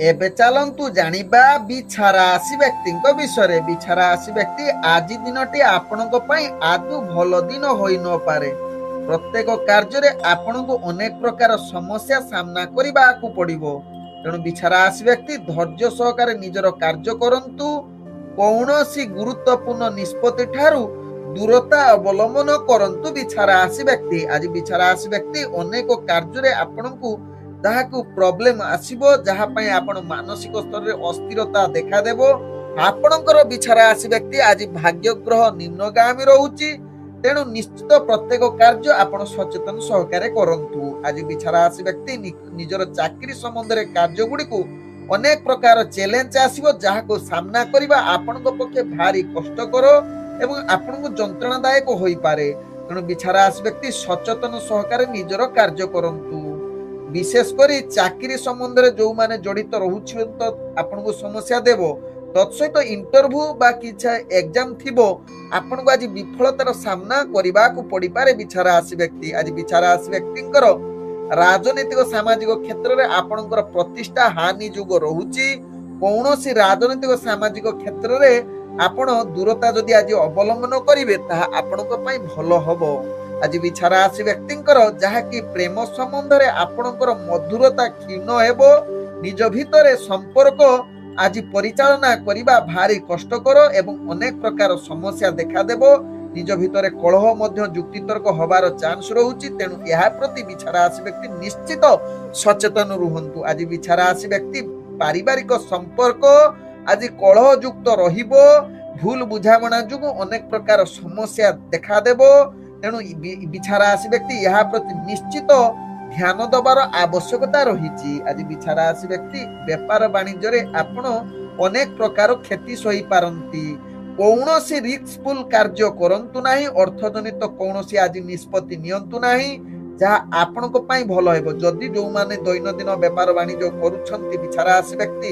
ଏବେ ଚାଲନ୍ତୁ ଜାଣିବା ବିଛା ରାଶି ବ୍ୟକ୍ତିଙ୍କ ବିଷୟରେ। ବିଛା ରାଶି ବ୍ୟକ୍ତି ଆଜି ଦିନଟି ଆପଣଙ୍କ ପାଇଁ ଆଦୌ ଭଲ ଦିନ ହୋଇନପାରେ। ପ୍ରତ୍ୟେକ କାର୍ଯ୍ୟରେ ଆପଣଙ୍କୁ ଅନେକ ପ୍ରକାର ସମସ୍ୟା ସାମ୍ନା କରିବାକୁ ପଡିବ। ତେଣୁ ବିଛା ରାଶି ବ୍ୟକ୍ତି ଧୈର୍ଯ୍ୟ ସହକାରେ ନିଜର କାର୍ଯ୍ୟ କରନ୍ତୁ। କୌଣସି ଗୁରୁତ୍ୱପୂର୍ଣ୍ଣ ନିଷ୍ପତ୍ତି ଠାରୁ ଦୂରତା ଅବଲମ୍ବନ କରନ୍ତୁ। ବିଛା ରାଶି ବ୍ୟକ୍ତି ଆଜି ବିଛା ରାଶି ବ୍ୟକ୍ତି ଅନେକ କାର୍ଯ୍ୟରେ ଆପଣଙ୍କୁ ଯାହାକୁ ପ୍ରୋବ୍ଲେମ ଆସିବ, ଯାହା ପାଇଁ ଆପଣ ମାନସିକ ସ୍ତରରେ ଅସ୍ଥିରତା ଦେଖାଦେବ। ଆପଣଙ୍କର ବିଛା ରାଶି ବ୍ୟକ୍ତି ଆଜି ଭାଗ୍ୟ ଗ୍ରହ ନିମ୍ନଗାମୀ ରହୁଛି। ତେଣୁ ନିଶ୍ଚିତ ପ୍ରତ୍ୟେକ କାର୍ଯ୍ୟ ଆପଣ ସଚେତନ ସହକାରେ କରନ୍ତୁ। ଆଜି ବିଛା ରାଶି ବ୍ୟକ୍ତି ନିଜର ଚାକିରି ସମ୍ବନ୍ଧରେ କାର୍ଯ୍ୟ ଗୁଡ଼ିକୁ ଅନେକ ପ୍ରକାର ଚ୍ୟାଲେଞ୍ଜ ଆସିବ, ଯାହାକୁ ସାମ୍ନା କରିବା ଆପଣଙ୍କ ପକ୍ଷେ ଭାରି କଷ୍ଟକର ଏବଂ ଆପଣଙ୍କୁ ଯନ୍ତ୍ରଣାଦାୟକ ହୋଇପାରେ। ତେଣୁ ବିଛା ରାଶି ବ୍ୟକ୍ତି ସଚେତନ ସହକାରେ ନିଜର କାର୍ଯ୍ୟ କରନ୍ତୁ। ବିଶେଷ କରି ଚାକିରି ସମ୍ବନ୍ଧରେ ଯୋଉମାନେ ଜଡିତ ରହୁଛନ୍ତି ଆପଣଙ୍କୁ ସମସ୍ୟା ଦେବ। ତତ୍ସହିତ ଇଣ୍ଟରଭ୍ୟୁ ବା କିଛି ଏକ୍ଜାମ ଥିବ, ଆପଣଙ୍କୁ ଆଜି ବିଫଳତାର ସାମ୍ନା କରିବାକୁ ପଡିପାରେ। ବିଛା ରାଶି ବ୍ୟକ୍ତି ଆଜି ବିଛା ରାଶି ବ୍ୟକ୍ତିଙ୍କର ରାଜନୈତିକ ସାମାଜିକ କ୍ଷେତ୍ରରେ ଆପଣଙ୍କର ପ୍ରତିଷ୍ଠା ହାନି ଯୋଗ ରହୁଛି। କୌଣସି ରାଜନୈତିକ ସାମାଜିକ କ୍ଷେତ୍ରରେ ଆପଣ ଦୂରତା ଯଦି ଆଜି ଅବଲମ୍ବନ କରିବେ ତାହା ଆପଣଙ୍କ ପାଇଁ ଭଲ ହବ। ଆଜି ବିଛା ରାଶି ବ୍ୟକ୍ତିଙ୍କର ଯାହାକି ପ୍ରେମ ସମ୍ବନ୍ଧରେ ଆପଣଙ୍କର ମଧୁରତା କ୍ଷୀଣ ହେବ। ନିଜ ଭିତରେ ସମ୍ପର୍କ ଆଜି ପରିଚାଳନା କରିବା ଭାରି କଷ୍ଟକର ଏବଂ ଅନେକ ପ୍ରକାର ସମସ୍ୟା ଦେଖାଦେବ। ନିଜ ଭିତରେ କଳହ ମଧ୍ୟ ଯୁକ୍ତିତର୍କ ହବାର ଚାନ୍ସ ରହୁଛି। ତେଣୁ ଏହା ପ୍ରତି ବିଛା ରାଶି ବ୍ୟକ୍ତି ନିଶ୍ଚିତ ସଚେତନ ରୁହନ୍ତୁ। ଆଜି ବିଛା ରାଶି ବ୍ୟକ୍ତି ପାରିବାରିକ ସମ୍ପର୍କ ଆଜି କଳହ ଯୁକ୍ତ ରହିବ। ଭୁଲ ବୁଝାମଣା ଯୋଗୁଁ ଅନେକ ପ୍ରକାର ସମସ୍ୟା ଦେଖାଦେବ। ତେଣୁ ବିଛା ରାଶି ବ୍ୟକ୍ତି ଏହା ପ୍ରତି ନିଶ୍ଚିତ ଧ୍ୟାନ ଦେବାର ଆବଶ୍ୟକତା ରହିଛି। ଆଜି ବିଛା ରାଶି ବ୍ୟକ୍ତି ବେପାର ବାଣିଜ୍ୟରେ ଆପଣ ଅନେକ ପ୍ରକାର କ୍ଷତି ସହିପାରନ୍ତି। କୌଣସି ରିସ୍କଫୁଲ କାର୍ଯ୍ୟ କରନ୍ତୁ ନାହିଁ। ଅର୍ଥଜନିତ କୌଣସି ଆଜି ନିଷ୍ପତ୍ତି ନିଅନ୍ତୁ ନାହିଁ, ଯାହା ଆପଣଙ୍କ ପାଇଁ ଭଲ ହେବ। ଯଦି ଯୋଉମାନେ ଦୈନନ୍ଦିନ ବେପାର ବାଣିଜ୍ୟ କରୁଛନ୍ତି ବିଛା ରାଶି ବ୍ୟକ୍ତି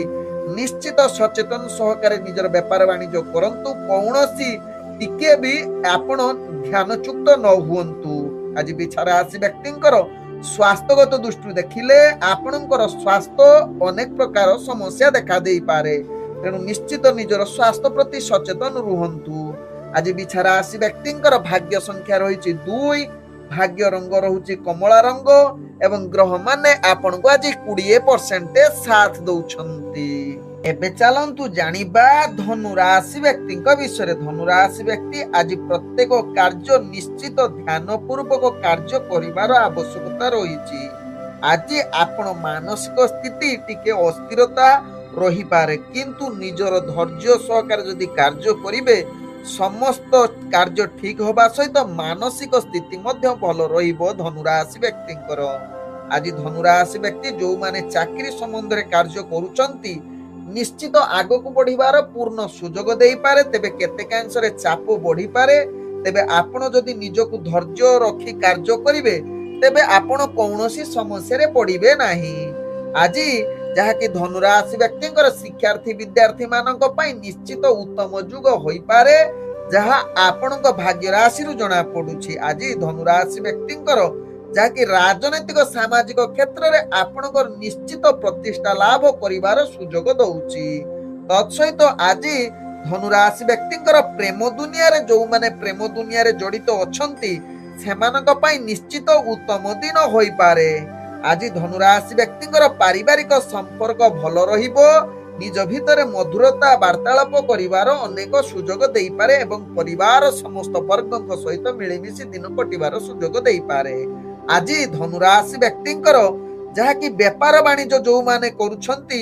ନିଶ୍ଚିତ ସଚେତନ ସହକାରେ ନିଜର ବେପାର ବାଣିଜ୍ୟ କରନ୍ତୁ। କୌଣସି ଟିକେ ବି ଆପଣ ଧ୍ୟାନଚ୍ୟୁତ ନ ହୁଅନ୍ତୁ। ଆଜି ବିଛା ରାଶି ବ୍ୟକ୍ତିଙ୍କର ସ୍ୱାସ୍ଥ୍ୟଗତ ଦୃଷ୍ଟିରୁ ଦେଖିଲେ ଆପଣଙ୍କର ସ୍ୱାସ୍ଥ୍ୟ ଅନେକ ପ୍ରକାର ସମସ୍ୟା ଦେଖା ଦେଇପାରେ। ତେଣୁ ନିଶ୍ଚିତ ନିଜର ସ୍ୱାସ୍ଥ୍ୟ ପ୍ରତି ସଚେତନ ରୁହନ୍ତୁ। ଆଜି ବିଛା ରାଶି ବ୍ୟକ୍ତିଙ୍କର ଭାଗ୍ୟ ସଂଖ୍ୟା ରହିଛି 2। ଭାଗ୍ୟ ରଙ୍ଗ ରହୁଛି କମଳା ରଙ୍ଗ ଏବଂ ଗ୍ରହ ମାନେ ଆପଣଙ୍କୁ ଆଜି 20% ସାଥ ଦଉଛନ୍ତି। ଏବେ ଚାଲନ୍ତୁ ଜାଣିବା ଧନୁ ରାଶି ବ୍ୟକ୍ତିଙ୍କ ବିଷୟରେ। ଧନୁ ରାଶି ବ୍ୟକ୍ତି ଆଜି ପ୍ରତ୍ୟେକ କାର୍ଯ୍ୟ ନିଶ୍ଚିତ ଧ୍ୟାନ ପୂର୍ବକ କାର୍ଯ୍ୟ କରିବାର ଆବଶ୍ୟକତା ରହିଛି। ଆଜି ଆପଣ ମାନସିକ ସ୍ଥିତି ଟିକେ ଅସ୍ଥିରତା ରହିପାରେ, କିନ୍ତୁ ନିଜର ଧୈର୍ଯ୍ୟ ସହକାରେ ଯଦି କାର୍ଯ୍ୟ କରିବେ ସମସ୍ତ କାର୍ଯ୍ୟ ଠିକ ହେବା ସହିତ ମାନସିକ ସ୍ଥିତି ମଧ୍ୟ ଭଲ ରହିବ ଧନୁ ରାଶି ବ୍ୟକ୍ତିଙ୍କର। ଆଜି ଧନୁ ରାଶି ବ୍ୟକ୍ତି ଯୋଉମାନେ ଚାକିରି ସମ୍ବନ୍ଧରେ କାର୍ଯ୍ୟ କରୁଛନ୍ତି ନିଶ୍ଚିତ ଆଗକୁ ବଢିବାର ପୂର୍ଣ୍ଣ ସୁଯୋଗ ଦେଇପାରେ। ତେବେ କେତେକାଂଶରେ ଚାପ ବଢିପାରେ। ତେବେ ଆପଣ ଯଦି ନିଜକୁ ଧୈର୍ଯ୍ୟ ରଖି କାର୍ଯ୍ୟ କରିବେ ତେବେ ଆପଣ କୌଣସି ସମସ୍ୟାରେ ପଡିବେ ନାହିଁ। ଆଜି ଯାହାକି ଧନୁ ରାଶି ବ୍ୟକ୍ତିଙ୍କର ଶିକ୍ଷାର୍ଥୀ ବିଦ୍ୟାର୍ଥୀ ମାନଙ୍କ ପାଇଁ ନିଶ୍ଚିତ ଉତ୍ତମ ଯୁଗ ହୋଇପାରେ, ଯାହା ଆପଣଙ୍କ ଭାଗ୍ୟ ରାଶିରୁ ଜଣା ପଡୁଛି। ଆଜି ଧନୁ ରାଶି ବ୍ୟକ୍ତିଙ୍କର ଯାହାକି ରାଜନୈତିକ ସାମାଜିକ କ୍ଷେତ୍ରରେ ଆପଣଙ୍କର ନିଶ୍ଚିତ ପ୍ରତିଷ୍ଠା ଲାଭ କରିବାର ସୁଯୋଗ ଦଉଛି। ତତ୍ସହିତ ଆଜି ଧନୁ ରାଶି ବ୍ୟକ୍ତିଙ୍କର ପ୍ରେମ ଦୁନିଆରେ ଯୋଉମାନେ ପ୍ରେମ ଦୁନିଆରେ ଜଡିତ ଅଛନ୍ତି ସେମାନଙ୍କ ପାଇଁ ନିଶ୍ଚିତ ଉତ୍ତମ ଦିନ ହୋଇପାରେ। ଆଜି ଧନୁ ରାଶି ବ୍ୟକ୍ତିଙ୍କର ପାରିବାରିକ ସମ୍ପର୍କ ଭଲ ରହିବ ନିଜ ଭିତରେ ମଧୁରତା ବାର୍ତ୍ତାଳାପ କରିବାର ଅନେକ ସୁଯୋଗ ଦେଇପାରେ ଏବଂ ପରିବାର ସମସ୍ତ ବର୍ଗଙ୍କ ସହିତ ମିଳିମିଶି ଦିନ କଟିବାର ସୁଯୋଗ ଦେଇପାରେ। ଆଜି ଧନୁରାଶି ବ୍ୟକ୍ତିଙ୍କର ଯାହାକି ବେପାର ବାଣିଜ୍ୟ ଯୋଉମାନେ କରୁଛନ୍ତି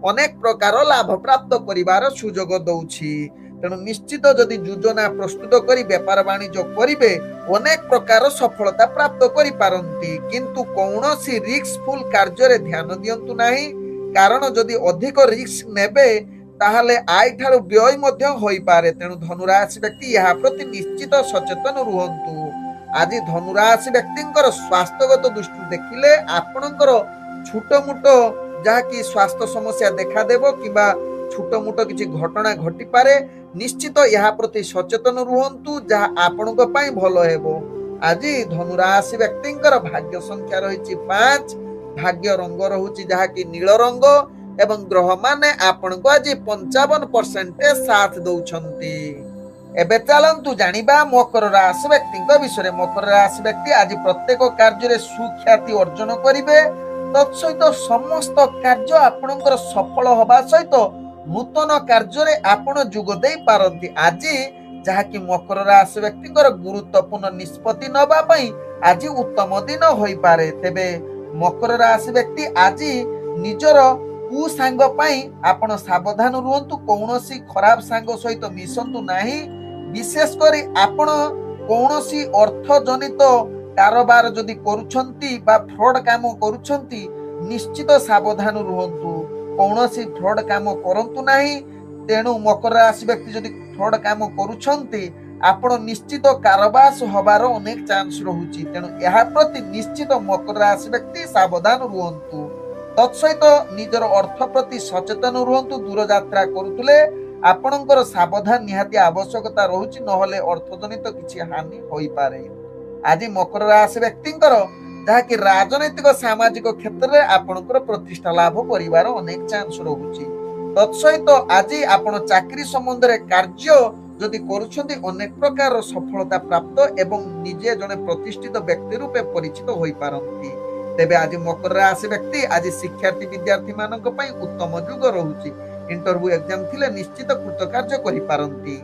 ଅନେକ ପ୍ରକାର ଲାଭ ପ୍ରାପ୍ତ କରିବାର ସୁଯୋଗ ଦଉଛି। ତେଣୁ ନିଶ୍ଚିତ ଯଦି ଯୋଜନା ପ୍ରସ୍ତୁତ କରି ବେପାର ବାଣିଜ୍ୟ କରିବେ ଅନେକ ପ୍ରକାର ସଫଳତା ପ୍ରାପ୍ତ କରିପାରନ୍ତି। କିନ୍ତୁ କୌଣସି ରିସ୍କଫୁଲ କାର୍ଯ୍ୟରେ ଧ୍ୟାନ ଦିଅନ୍ତୁ ନାହିଁ, କାରଣ ଯଦି ଅଧିକ ରିସ୍କ ନେବେ ତାହେଲେ ଆୟ ଠାରୁ ବ୍ୟୟ ମଧ୍ୟ ହୋଇପାରେ। ତେଣୁ ଧନୁରାଶି ବ୍ୟକ୍ତି ଏହା ପ୍ରତି ନିଶ୍ଚିତ ସଚେତନ ରୁହନ୍ତୁ। ଆଜି ଧନୁରାଶି ବ୍ୟକ୍ତିଙ୍କର ସ୍ୱାସ୍ଥ୍ୟଗତ ଦୃଷ୍ଟିରୁ ଦେଖିଲେ ଆପଣଙ୍କର ଛୋଟ ମୋଟ ଯାହାକି ସ୍ୱାସ୍ଥ୍ୟ ସମସ୍ୟା ଦେଖାଦେବ କିମ୍ବା ଛୋଟ ମୋଟ କିଛି ଘଟଣା ଘଟିପାରେ। ନିଶ୍ଚିତ ଏହା ପ୍ରତି ସଚେତନ ରୁହନ୍ତୁ, ଯାହା ଆପଣଙ୍କ ପାଇଁ ଭଲ ହେବ। ଆଜି ଧନୁରାଶି ବ୍ୟକ୍ତିଙ୍କର ଭାଗ୍ୟ ସଂଖ୍ୟା ରହିଛି 5, ଭାଗ୍ୟ ରଙ୍ଗ ରହୁଛି ଯାହାକି ନୀଳ ରଙ୍ଗ ଏବଂ ଗ୍ରହମାନେ ଆପଣଙ୍କୁ ଆଜି 55% ସାଥ ଦଉଛନ୍ତି। ଏବେ ଚାଲନ୍ତୁ ଜାଣିବା ମକର ରାଶି ବ୍ୟକ୍ତିଙ୍କ ବିଷୟରେ। ମକର ରାଶି ବ୍ୟକ୍ତି ଆଜି ପ୍ରତ୍ୟେକ କାର୍ଯ୍ୟରେ ସୁଖ୍ୟାତି ଅର୍ଜନ କରିବେ। ତତ୍ସହିତ ସମସ୍ତ କାର୍ଯ୍ୟ ଆପଣଙ୍କର ସଫଳ ହେବା ସହିତ ନୂତନ କାର୍ଯ୍ୟରେ ଆପଣ ଯୋଗ ଦେଇ ପାରନ୍ତି। ଆଜି ଯାହାକି ମକର ରାଶି ବ୍ୟକ୍ତିଙ୍କର ଗୁରୁତ୍ୱପୂର୍ଣ୍ଣ ନିଷ୍ପତ୍ତି ନେବା ପାଇଁ ଆଜି ଉତ୍ତମ ଦିନ ହୋଇପାରେ। ତେବେ ମକର ରାଶି ବ୍ୟକ୍ତି ଆଜି ନିଜର କୁସାଙ୍ଗ ପାଇଁ ଆପଣ ସାବଧାନ ରୁହନ୍ତୁ। କୌଣସି ଖରାପ ସାଙ୍ଗ ସହିତ ମିଶନ୍ତୁ ନାହିଁ। ବିଶେଷ କରି ଆପଣ କୌଣସି ଅର୍ଥ ଜନିତ କାରବାର ଯଦି କରୁଛନ୍ତି ବା ଫ୍ରଡ କାମ କରୁଛନ୍ତି ନିଶ୍ଚିତ ସାବଧାନ ରୁହନ୍ତୁ। କୌଣସି ଫ୍ରଡ କାମ କରନ୍ତୁ ନାହିଁ। ତେଣୁ ମକର ରାଶି ବ୍ୟକ୍ତି ଯଦି ଫ୍ରଡ କାମ କରୁଛନ୍ତି ଆପଣ ନିଶ୍ଚିତ କାରବାସ ହବାର ଅନେକ ଚାନ୍ସ ରହୁଛି। ତେଣୁ ଏହା ପ୍ରତି ନିଶ୍ଚିତ ମକର ରାଶି ବ୍ୟକ୍ତି ସାବଧାନ ରୁହନ୍ତୁ। ତତ୍ସହିତ ନିଜର ଅର୍ଥ ପ୍ରତି ସଚେତନ ରୁହନ୍ତୁ। ଦୂରଯାତ୍ରା କରୁଥିଲେ ଆପଣଙ୍କର ସାବଧାନ ନିହାତି ଆବଶ୍ୟକତା ରହୁଛି, ନହେଲେ ଅର୍ଥଜନିତ କିଛି ହାନି ହୋଇପାରେ। ଆଜି ମକର ରାଶି ବ୍ୟକ୍ତିଙ୍କର ଯାହାକି ରାଜନୈତିକ ସାମାଜିକ କ୍ଷେତ୍ରରେ ଆପଣଙ୍କର ପ୍ରତିଷ୍ଠା ଲାଭ କରିବାର ଅନେକ ଚାନ୍ସ ରହୁଛି। ତତ୍ସହିତ ଆଜି ଆପଣ ଚାକିରି ସମ୍ବନ୍ଧରେ କାର୍ଯ୍ୟ ଯଦି କରୁଛନ୍ତି ଅନେକ ପ୍ରକାର ସଫଳତା ପ୍ରାପ୍ତ ଏବଂ ନିଜେ ଜଣେ ପ୍ରତିଷ୍ଠିତ ବ୍ୟକ୍ତି ରୂପେ ପରିଚିତ ହୋଇପାରନ୍ତି। ତେବେ ଆଜି ମକର ରାଶି ବ୍ୟକ୍ତି ଆଜି ଶିକ୍ଷାର୍ଥୀ ବିଦ୍ୟାର୍ଥୀ ମାନଙ୍କ ପାଇଁ ଉତ୍ତମ ଯୁଗ ରହୁଛି। ଇଣ୍ଟରଭ୍ୟୁ ଏକ୍ଜାମ ଥିଲେ ନିଶ୍ଚିତ କୃତକାର୍ଯ୍ୟ କରିପାରନ୍ତି।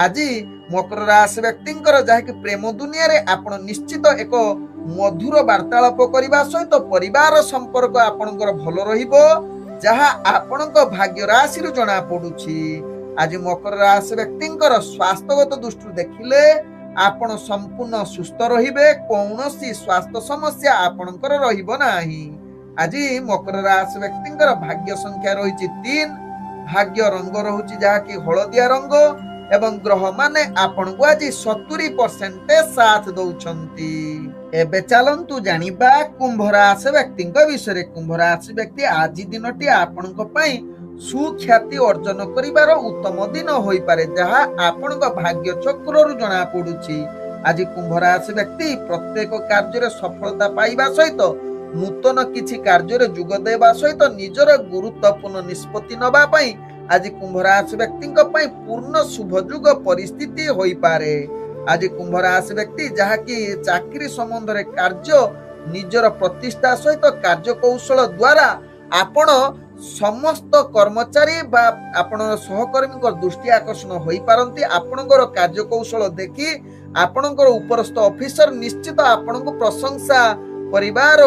ଆଜି ମକର ରାଶି ବ୍ୟକ୍ତିଙ୍କର ଯାହାକି ପ୍ରେମ ଦୁନିଆରେ ଆପଣ ନିଶ୍ଚିତ ଏକ ମଧୁର ବାର୍ତ୍ତାଳାପ କରିବା ସହିତ ପରିବାର ସମ୍ପର୍କ ଆପଣଙ୍କର ଭଲ ରହିବ, ଯାହା ଆପଣଙ୍କ ଭାଗ୍ୟ ରାଶିରୁ ଜଣା ପଡୁଛି। ଆଜି ମକର ରାଶି ବ୍ୟକ୍ତିଙ୍କର ସ୍ୱାସ୍ଥ୍ୟଗତ ଦୃଷ୍ଟିରୁ ଦେଖିଲେ ଆପଣ ସମ୍ପୂର୍ଣ୍ଣ ସୁସ୍ଥ ରହିବେ। କୌଣସି ସ୍ୱାସ୍ଥ୍ୟ ସମସ୍ୟା ଆପଣଙ୍କର ରହିବ ନାହିଁ। ଆଜି ମକର ରାଶି ବ୍ୟକ୍ତିଙ୍କର ଭାଗ୍ୟ ସଂଖ୍ୟା ରହିଛି 3, ଭାଗ୍ୟ ରଙ୍ଗ ରହୁଛି ଯାହାକି ହଳଦିଆ ରଙ୍ଗ ଏବଂ ଗ୍ରହମାନେ ଆପଣଙ୍କୁ ଆଜି 70% ସାଥ ଦଉଛନ୍ତି। ଏବେ ଚାଲନ୍ତୁ ଜାଣିବା କୁମ୍ଭ ରାଶି ବ୍ୟକ୍ତିଙ୍କ ବିଷୟରେ। କୁମ୍ଭ ରାଶି ବ୍ୟକ୍ତି ଆଜି ଦିନଟି ଆପଣଙ୍କ ପାଇଁ ସୁଖ୍ୟାତି ଅର୍ଜନ କରିବାର ଉତ୍ତମ ଦିନ ହୋଇପାରେ, ଯାହା ଆପଣଙ୍କ ଭାଗ୍ୟ ଚକ୍ରରୁ ଜଣା ପଡୁଛି। ଆଜି କୁମ୍ଭ ରାଶି ବ୍ୟକ୍ତି ପ୍ରତ୍ୟେକ କାର୍ଯ୍ୟରେ ସଫଳତା ପାଇବା ସହିତ ନୂତନ କିଛି କାର୍ଯ୍ୟରେ ଯୋଗ ଦେବା ସହିତ ନିଜର ଗୁରୁତ୍ୱପୂର୍ଣ୍ଣ ନିଷ୍ପତ୍ତି ନେବା ପାଇଁ ଆଜି କୁମ୍ଭ ରାଶି ବ୍ୟକ୍ତିଙ୍କ ପାଇଁ ପୂର୍ଣ୍ଣ ଶୁଭ ଯୁଗ ପରିସ୍ଥିତି ହୋଇପାରେ। ଆଜି କୁମ୍ଭ ରାଶି ବ୍ୟକ୍ତି ଯାହାକି ଚାକିରି ସମ୍ବନ୍ଧରେ କାର୍ଯ୍ୟ ନିଜର ପ୍ରତିଷ୍ଠା ସହିତ କାର୍ଯ୍ୟ କୌଶଳ ଦ୍ୱାରା ଆପଣ ସମସ୍ତ କର୍ମଚାରୀ ବା ଆପଣଙ୍କ ସହକର୍ମୀଙ୍କ ଦୃଷ୍ଟି ଆକର୍ଷଣ ହୋଇପାରନ୍ତି। ଆପଣଙ୍କର କାର୍ଯ୍ୟ କୌଶଳ ଦେଖି ଆପଣଙ୍କର ଉପରସ୍ଥ ଅଫିସର ନିଶ୍ଚିତ ଆପଣଙ୍କୁ ପ୍ରଶଂସା କରିବାର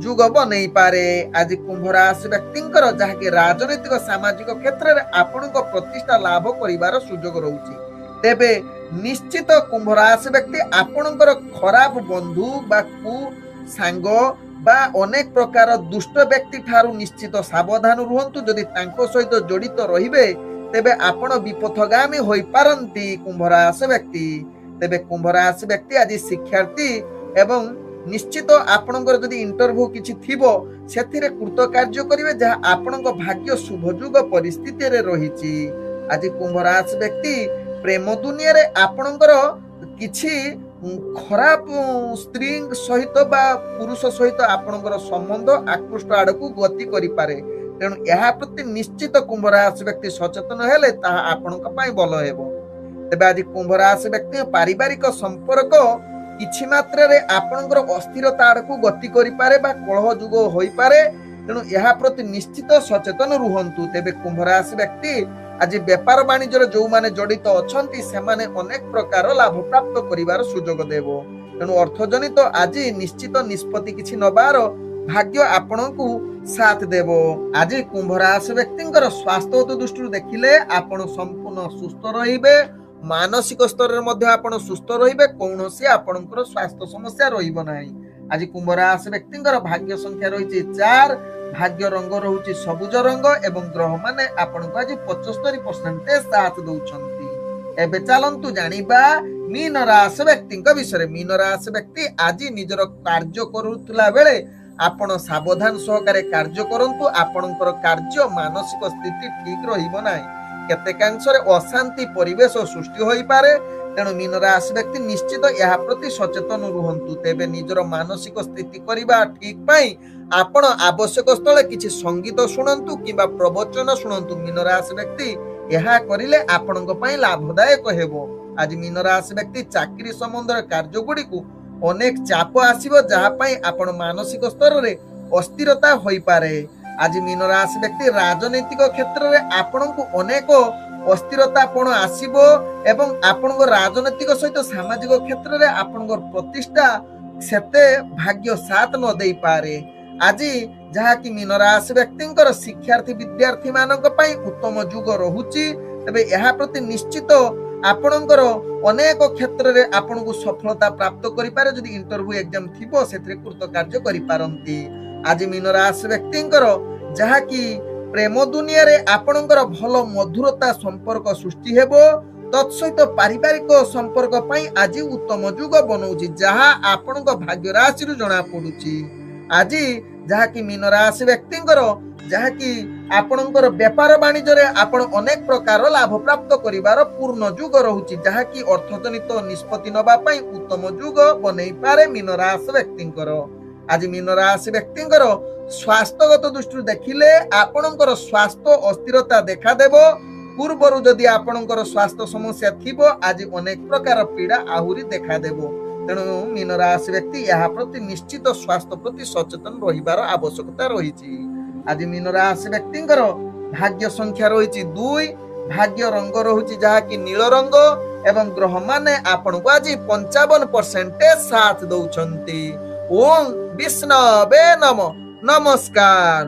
ଯୁଗ ବନେଇ ପାରେ। ଆଜି କୁମ୍ଭ ରାଶି ବ୍ୟକ୍ତିଙ୍କର ଯାହାକି ରାଜନୈତିକ ସାମାଜିକ କ୍ଷେତ୍ରରେ ଆପଣଙ୍କ ପ୍ରତିଷ୍ଠା ଲାଭ କରିବାର ସୁଯୋଗ ରହୁଛି। ତେବେ ନିଶ୍ଚିତ କୁମ୍ଭ ରାଶି ବ୍ୟକ୍ତି ଆପଣଙ୍କର ଖରାପ ବନ୍ଧୁ ବା ସାଙ୍ଗ ବା ଅନେକ ପ୍ରକାର ଦୁଷ୍ଟ ବ୍ୟକ୍ତି ଠାରୁ ନିଶ୍ଚିତ ସାବଧାନ ରୁହନ୍ତୁ। ଯଦି ତାଙ୍କ ସହିତ ଜଡିତ ରହିବେ ତେବେ ଆପଣ ବିପଥଗାମୀ ହୋଇପାରନ୍ତି କୁମ୍ଭ ରାଶି ବ୍ୟକ୍ତି। ତେବେ କୁମ୍ଭ ରାଶି ବ୍ୟକ୍ତି ଆଜି ଶିକ୍ଷାର୍ଥୀ ଏବଂ ନିଶ୍ଚିତ ଆପଣଙ୍କର ଯଦି ଇଣ୍ଟରଭ୍ୟୁ କିଛି ଥିବ ସେଥିରେ କୃତକାର୍ଯ୍ୟ କରିବେ, ଯାହା ଆପଣଙ୍କ ଭାଗ୍ୟ ଶୁଭ ଯୁଗ ପରିସ୍ଥିତିରେ ରହିଛି। ଆଜି କୁମ୍ଭ ରାଶି ବ୍ୟକ୍ତି ପ୍ରେମ ଦୁନିଆରେ ଆପଣଙ୍କର କିଛି ଖରାପ ସ୍ତ୍ରୀ ସହିତ ବା ପୁରୁଷ ସହିତ ଆପଣଙ୍କର ସମ୍ବନ୍ଧ ଆକୃଷ୍ଟ ଆଡକୁ ଗତି କରିପାରେ। ତେଣୁ ଏହା ପ୍ରତି ନିଶ୍ଚିତ କୁମ୍ଭ ରାଶି ବ୍ୟକ୍ତି ସଚେତନ ହେଲେ ତାହା ଆପଣଙ୍କ ପାଇଁ ଭଲ ହେବ। ତେବେ ଆଜି କୁମ୍ଭ ରାଶି ବ୍ୟକ୍ତି ପାରିବାରିକ ସମ୍ପର୍କ କିଛି ମାତ୍ରାରେ ଆପଣଙ୍କର ଅସ୍ଥିରତା ଆଡକୁ ଗତି କରିପାରେ ବା କଳହ ଯୁଗ ହୋଇପାରେ। ତେଣୁ ଏହା ପ୍ରତି ନିଶ୍ଚିତ ସଚେତନ ରୁହନ୍ତୁ। ତେବେ କୁମ୍ଭ ରାଶି ବ୍ୟକ୍ତି ଆଜି ବେପାର ବାଣିଜ୍ୟରେ ଯୋଉମାନେ ଜଡିତ ଅଛନ୍ତି ସେମାନେ ଅନେକ ପ୍ରକାର ଲାଭ ପ୍ରାପ୍ତ କରିବାର ସୁଯୋଗ ଦେବ। ତେଣୁ ଅର୍ଥଜନିତ ଆଜି ନିଶ୍ଚିତ ନିଷ୍ପତ୍ତି କିଛି ନବାର ଭାଗ୍ୟ ଆପଣଙ୍କୁ ସାଥ ଦେବ। ଆଜି କୁମ୍ଭ ରାଶି ବ୍ୟକ୍ତିଙ୍କର ସ୍ୱାସ୍ଥ୍ୟଗତ ଦୃଷ୍ଟିରୁ ଦେଖିଲେ ଆପଣ ସମ୍ପୂର୍ଣ୍ଣ ସୁସ୍ଥ ରହିବେ। ମାନସିକ ସ୍ତରରେ ମଧ୍ୟ ଆପଣ ସୁସ୍ଥ ରହିବେ। କୌଣସି ଆପଣଙ୍କର ସ୍ୱାସ୍ଥ୍ୟ ସମସ୍ୟା ରହିବ ନାହିଁ। ଆଜି କୁମ୍ଭ ରାଶି ବ୍ୟକ୍ତିଙ୍କର ଭାଗ୍ୟ ସଂଖ୍ୟା ରହିଛି 4, ଭାଗ୍ୟ ରଙ୍ଗ ରହୁଛି ସବୁଜ ରଙ୍ଗ ଏବଂ ଗ୍ରହ ମାନେ ଆପଣଙ୍କୁ ଆଜି 75% ସାଥ ଦଉଛନ୍ତି। ଏବେ ଚାଲନ୍ତୁ ଜାଣିବା ମୀନ ରାଶି ବ୍ୟକ୍ତିଙ୍କ ବିଷୟରେ। ମୀନ ରାଶି ବ୍ୟକ୍ତି ଆଜି ନିଜର କାର୍ଯ୍ୟ କରୁଥିଲା ବେଳେ ଆପଣ ସାବଧାନ ସହକାରେ କାର୍ଯ୍ୟ କରନ୍ତୁ। ଆପଣଙ୍କର କାର୍ଯ୍ୟ ମାନସିକ ସ୍ଥିତି ଠିକ ରହିବ ନାହିଁ। କେତେକାଂଶରେ ଅଶାନ୍ତି ପରିବେଶ ସୃଷ୍ଟି ହୋଇପାରେ। ତେଣୁ ମୀନ ରାଶି ବ୍ୟକ୍ତି ନିଶ୍ଚିତ ଏହା ପ୍ରତି ସଚେତନ ରୁହନ୍ତୁ। ତେବେ ନିଜର ମାନସିକ ସ୍ଥିତି କରିବା ଠିକ ପାଇଁ ଆପଣ ଆବଶ୍ୟକ ସ୍ଥଳେ କିଛି ସଙ୍ଗୀତ ଶୁଣନ୍ତୁ କିମ୍ବା ପ୍ରବଚନ ଶୁଣନ୍ତୁ। ମୀନ ରାଶି ବ୍ୟକ୍ତି ଏହା କରିଲେ ଆପଣଙ୍କ ପାଇଁ ଲାଭଦାୟକ ହେବ। ଆଜି ମୀନ ରାଶି ବ୍ୟକ୍ତି ଚାକିରି ସମ୍ବନ୍ଧୀୟ କାର୍ଯ୍ୟ ଗୁଡ଼ିକୁ ଅନେକ ଚାପ ଆସିବ, ଯାହା ପାଇଁ ଆପଣ ମାନସିକ ସ୍ତରରେ ଅସ୍ଥିରତା ହୋଇପାରେ। ଆଜି ମୀନ ରାଶି ବ୍ୟକ୍ତି ରାଜନୈତିକ କ୍ଷେତ୍ରରେ ଆପଣଙ୍କୁ ଅନେକ ଅସ୍ଥିରତାପଣ ଆସିବ ଏବଂ ଆପଣଙ୍କ ରାଜନୈତିକ ସହିତ ସାମାଜିକ କ୍ଷେତ୍ରରେ ଆପଣଙ୍କର ପ୍ରତିଷ୍ଠା ସେତେ ଭାଗ୍ୟ ସାଥ ନ ଦେଇପାରେ। ଆଜି ଯାହାକି ମୀନ ରାଶି ବ୍ୟକ୍ତିଙ୍କର ଶିକ୍ଷାର୍ଥୀ ବିଦ୍ୟାର୍ଥୀ ମାନଙ୍କ ପାଇଁ ଉତ୍ତମ ଯୁଗ ରହୁଛି। ତେବେ ଏହା ପ୍ରତି ନିଶ୍ଚିତ ଆପଣଙ୍କର ଅନେକ କ୍ଷେତ୍ରରେ ଆପଣଙ୍କୁ ସଫଳତା ପ୍ରାପ୍ତ କରିପାରେ। ଯଦି ଇଣ୍ଟରଭ୍ୟୁ ଏକ୍ଜାମ ଥିବ ସେଥିରେ କୃତ କାର୍ଯ୍ୟ କରିପାରନ୍ତି। ଆଜି ମୀନ ରାଶି ବ୍ୟକ୍ତିଙ୍କର ଯାହାକି ପ୍ରେମ ଦୁନିଆରେ ଆପଣଙ୍କର ଭଲ ମଧୁରତା ସମ୍ପର୍କ ସୃଷ୍ଟି ହେବ। ତତ୍ସହିତ ପାରିବାରିକ ସମ୍ପର୍କ ପାଇଁ ଆଜି ଉତ୍ତମ ଯୁଗ ବନଉଛି, ଯାହା ଆପଣଙ୍କ ଭାଗ୍ୟ ରାଶିରୁ ଜଣା ପଡୁଛି। ଆଜି ଯାହାକି ମୀନ ରାଶି ବ୍ୟକ୍ତିଙ୍କର ଯାହାକି ଆପଣଙ୍କର ବେପାର ବାଣିଜ୍ୟରେ ଆପଣ ଅନେକ ପ୍ରକାର ଲାଭ ପ୍ରାପ୍ତ କରିବାର ପୂର୍ଣ୍ଣ ଯୁଗ ରହୁଛି, ଯାହାକି ଅର୍ଥଜନିତ ନିଷ୍ପତ୍ତି ନେବା ପାଇଁ ଉତ୍ତମ ଯୁଗ ବନେଇପାରେ ମୀନ ରାଶି ବ୍ୟକ୍ତିଙ୍କର। ଆଜି ମୀନ ରାଶି ବ୍ୟକ୍ତିଙ୍କର ସ୍ୱାସ୍ଥ୍ୟଗତ ଦୃଷ୍ଟିରୁ ଦେଖିଲେ ଆପଣଙ୍କର ସ୍ୱାସ୍ଥ୍ୟ ଅସ୍ଥିରତା ଦେଖାଦେବ। ପୂର୍ବରୁ ଯଦି ଆପଣଙ୍କର ସ୍ୱାସ୍ଥ୍ୟ ସମସ୍ୟା ଥିବ ଆଜି ଅନେକ ପ୍ରକାର ପୀଡା ଆହୁରି ଦେଖାଦେବ। ତେଣୁ ମୀନ ରାଶି ବ୍ୟକ୍ତି ଏହା ପ୍ରତି ନିଶ୍ଚିତ ସ୍ୱାସ୍ଥ୍ୟ ପ୍ରତି ସଚେତନ ରହିବାର ଆବଶ୍ୟକତା ରହିଛି। ଆଜି ମୀନ ରାଶି ବ୍ୟକ୍ତିଙ୍କର ଭାଗ୍ୟ ସଂଖ୍ୟା ରହିଛି 2, ଭାଗ୍ୟ ରଙ୍ଗ ରହୁଛି ଯାହାକି ନୀଳ ରଙ୍ଗ ଏବଂ ଗ୍ରହ ମାନେ ଆପଣଙ୍କୁ ଆଜି 55% ସାଥ ଦଉଛନ୍ତି। ଓಂ ବିଷ୍ଣବେ ନମଃ। ନମସ୍କାର।